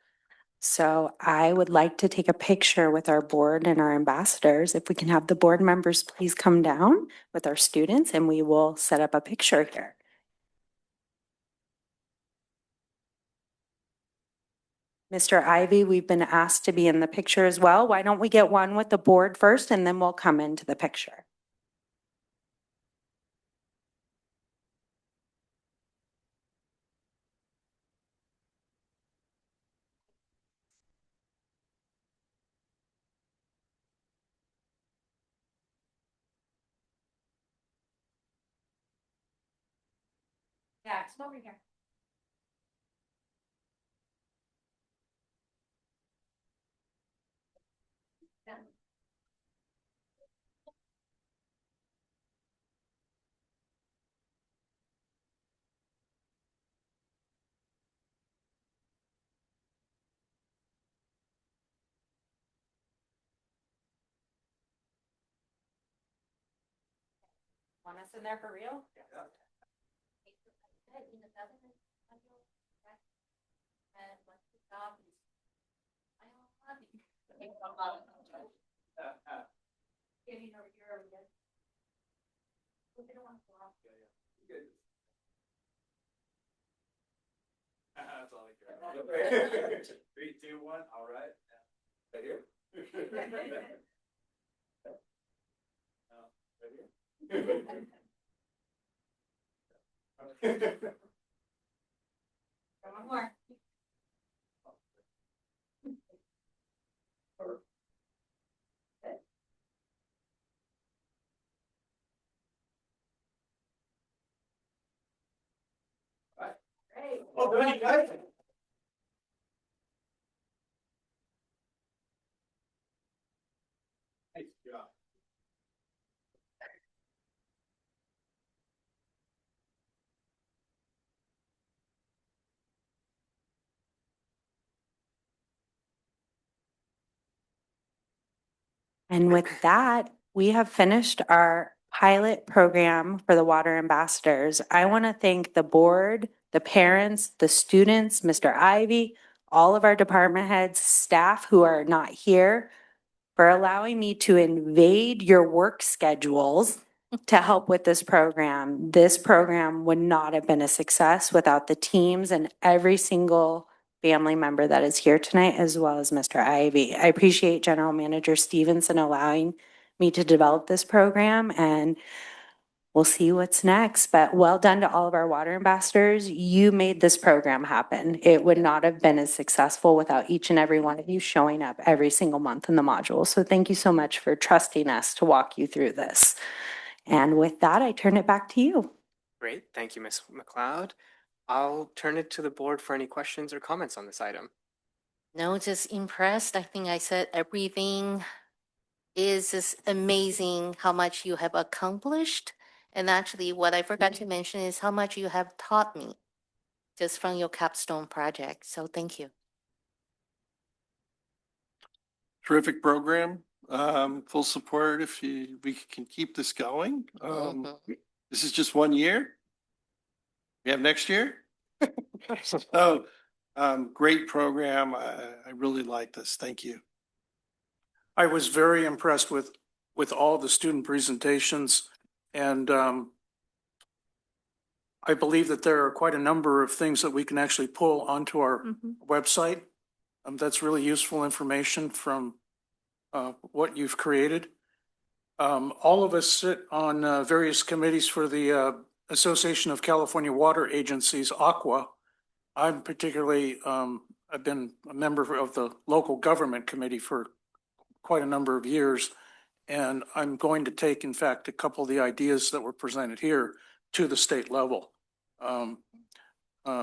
So I would like to take a picture with our board and our ambassadors. If we can have the board members please come down with our students and we will set up a picture here. Mr. Ivy, we've been asked to be in the picture as well. Why don't we get one with the board first and then we'll come into the picture. Yeah, it's over here. Want us in there for real? That's all I care. 3, 2, 1. All right. Right here. Right here. One more. Oh, very nice. Nice job. And with that, we have finished our pilot program for the water ambassadors. I want to thank the board, the parents, the students, Mr. Ivy, all of our department heads, staff who are not here for allowing me to invade your work schedules to help with this program. This program would not have been a success without the teams and every single family member that is here tonight, as well as Mr. Ivy. I appreciate General Manager Stevenson allowing me to develop this program, and we'll see what's next. But well done to all of our water ambassadors. You made this program happen. It would not have been as successful without each and every one of you showing up every single month in the module. So thank you so much for trusting us to walk you through this. And with that, I turn it back to you. Great, thank you, Ms. McLeod. I'll turn it to the board for any questions or comments on this item. No, just impressed. I think I said everything. Is just amazing how much you have accomplished. And actually, what I forgot to mention is how much you have taught me just from your capstone project. So thank you. Terrific program. Full support if we can keep this going. This is just 1 year. We have next year. So, great program. I really like this. Thank you. I was very impressed with all the student presentations, and I believe that there are quite a number of things that we can actually pull onto our website. That's really useful information from what you've created. All of us sit on various committees for the Association of California Water Agencies, ACWA. I'm particularly, I've been a member of the local government committee for quite a number of years. And I'm going to take, in fact, a couple of the ideas that were presented here to the state level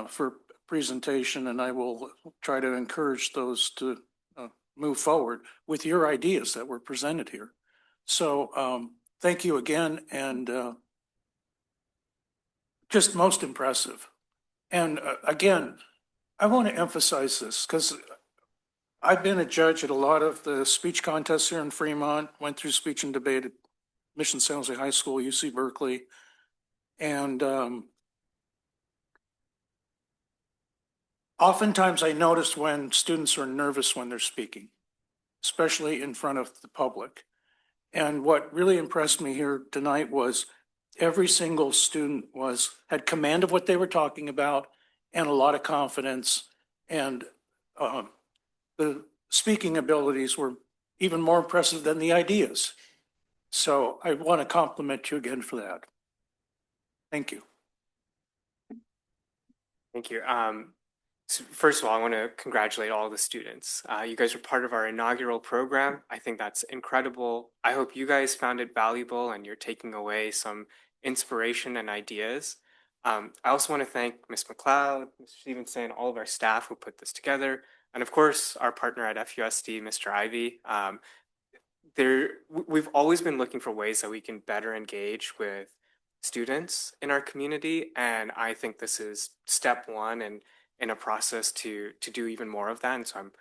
for presentation. And I will try to encourage those to move forward with your ideas that were presented here. So thank you again. And just most impressive. And again, I want to emphasize this because I've been a judge at a lot of the speech contests here in Fremont, went through speech and debate at Mission San Jose High School, UC Berkeley. And oftentimes I notice when students are nervous when they're speaking, especially in front of the public. And what really impressed me here tonight was every single student had command of what they were talking about and a lot of confidence, and the speaking abilities were even more impressive than the ideas. So I want to compliment you again for that. Thank you. Thank you. So first of all, I want to congratulate all the students. You guys were part of our inaugural program. I think that's incredible. I hope you guys found it valuable and you're taking away some inspiration and ideas. I also want to thank Ms. McLeod, Mr. Stevenson, all of our staff who put this together, and of course, our partner at FUSD, Mr. Ivy. We've always been looking for ways that we can better engage with students in our community, and I think this is step one in a process to do even more of that. And so I'm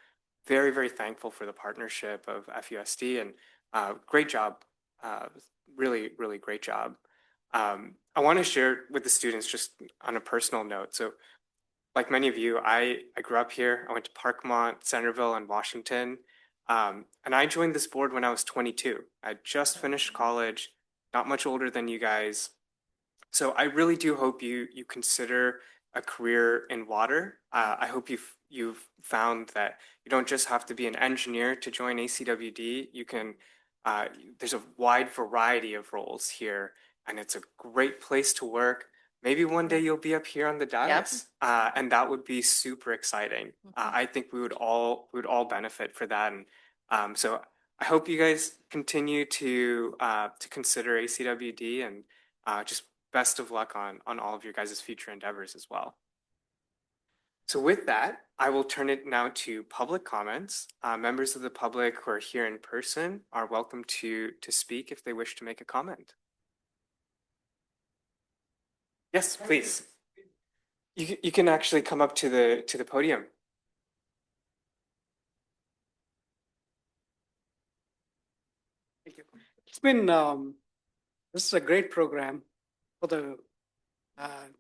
very, very thankful for the partnership of FUSD, and great job, really, really great job. I want to share with the students just on a personal note. So like many of you, I grew up here. I went to Parkmont, Centerville, and Washington. And I joined this board when I was 22. I just finished college, not much older than you guys. So I really do hope you consider a career in water. I hope you've found that you don't just have to be an engineer to join ACWD. You can, there's a wide variety of roles here, and it's a great place to work. Maybe one day you'll be up here on the dais, and that would be super exciting. I think we would all benefit for that, and so I hope you guys continue to consider ACWD, and just best of luck on all of your guys' future endeavors as well. So with that, I will turn it now to public comments. Members of the public who are here in person are welcome to speak if they wish to make a comment. Yes, please. You can actually come up to the podium. Thank you. It's been this is a great program for the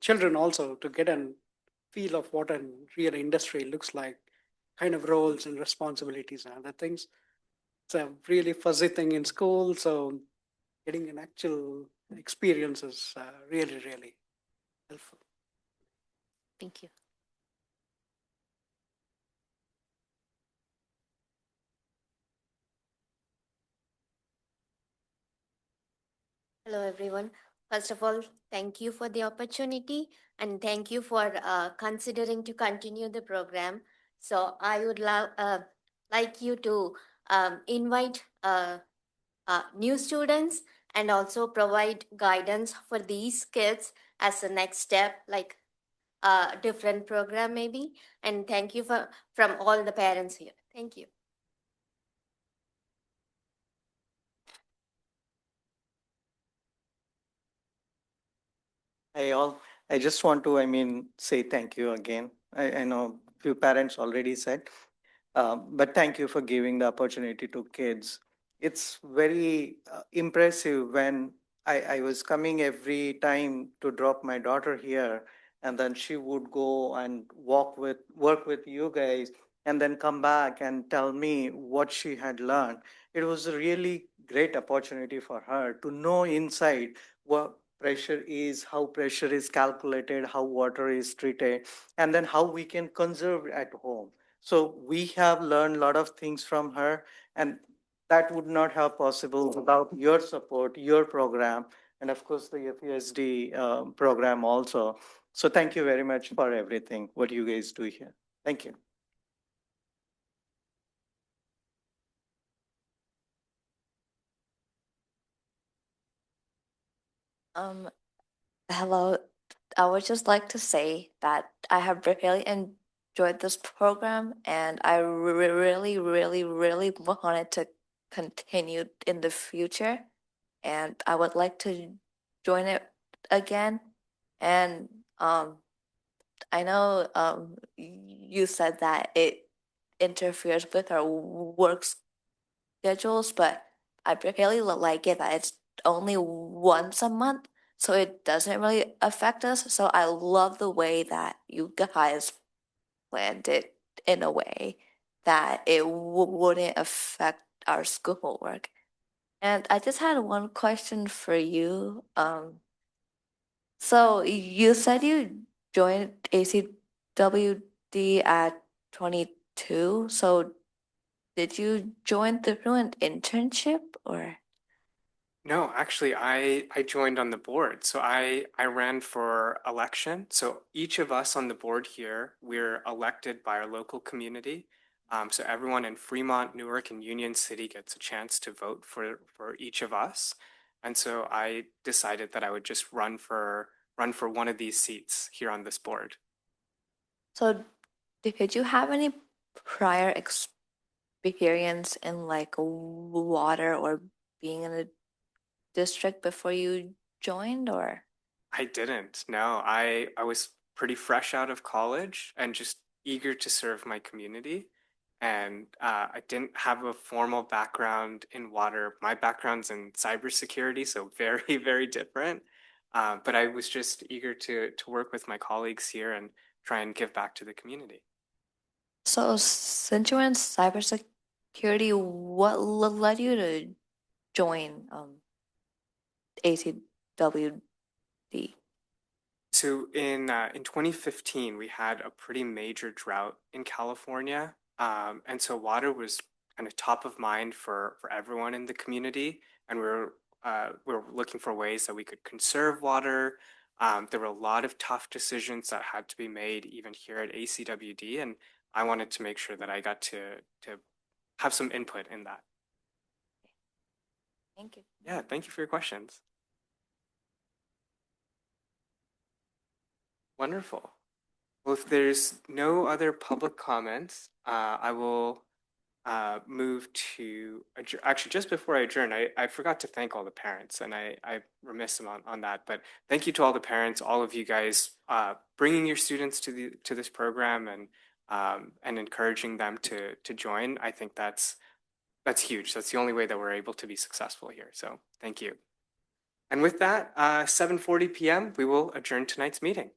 children also to get a feel of what a real industry looks like, kind of roles and responsibilities and other things. It's a really fuzzy thing in school, so getting an actual experience is really, really helpful. Thank you. Hello, everyone. First of all, thank you for the opportunity and thank you for considering to continue the program. So I would like you to invite new students and also provide guidance for these kids as the next step, like a different program maybe. And thank you from all the parents here. Thank you. Hey all, I just want to, say thank you again. I know few parents already said, but thank you for giving the opportunity to kids. It's very impressive when I was coming every time to drop my daughter here, and then she would go and work with you guys, and then come back and tell me what she had learned. It was a really great opportunity for her to know inside what pressure is, how pressure is calculated, how water is treated, and then how we can conserve at home. So we have learned a lot of things from her, and that would not have possible without your support, your program, and of course the FUSD program also. So thank you very much for everything, what you guys do here. Thank you. Hello. I would just like to say that I have really enjoyed this program and I really wanted to continue in the future. And I would like to join it again. And I know you said that it interferes with our work schedules, but I really like it that it's only once a month, so it doesn't really affect us. So I love the way that you guys planned it in a way that it wouldn't affect our schoolwork. And I just had one question for you. So you said you joined ACWD at 22. So did you join through an internship or? No, actually, I joined on the board. So I ran for election. So each of us on the board here, we're elected by our local community. So everyone in Fremont, Newark, and Union City gets a chance to vote for each of us. And so I decided that I would just run for one of these seats here on this board. So did you have any prior experience in like water or being in a district before you joined or? I didn't. No, I was pretty fresh out of college and just eager to serve my community. And I didn't have a formal background in water. My background's in cybersecurity, so very, very different. But I was just eager to work with my colleagues here and try and give back to the community. So since you were in cybersecurity, what led you to join ACWD? So in 2015, we had a pretty major drought in California, and so water was kind of top of mind for everyone in the community, and we were looking for ways that we could conserve water. There were a lot of tough decisions that had to be made, even here at ACWD, and I wanted to make sure that I got to have some input in that. Thank you. Yeah, thank you for your questions. Wonderful. Well, if there's no other public comments, I will move to adjourn. Actually, just before I adjourn, I forgot to thank all the parents, and I remiss them on that. But thank you to all the parents, all of you guys, bringing your students to this program and encouraging them to join. I think that's huge. That's the only way that we're able to be successful here. So thank you. And with that, 7:40 p.m., we will adjourn tonight's meeting.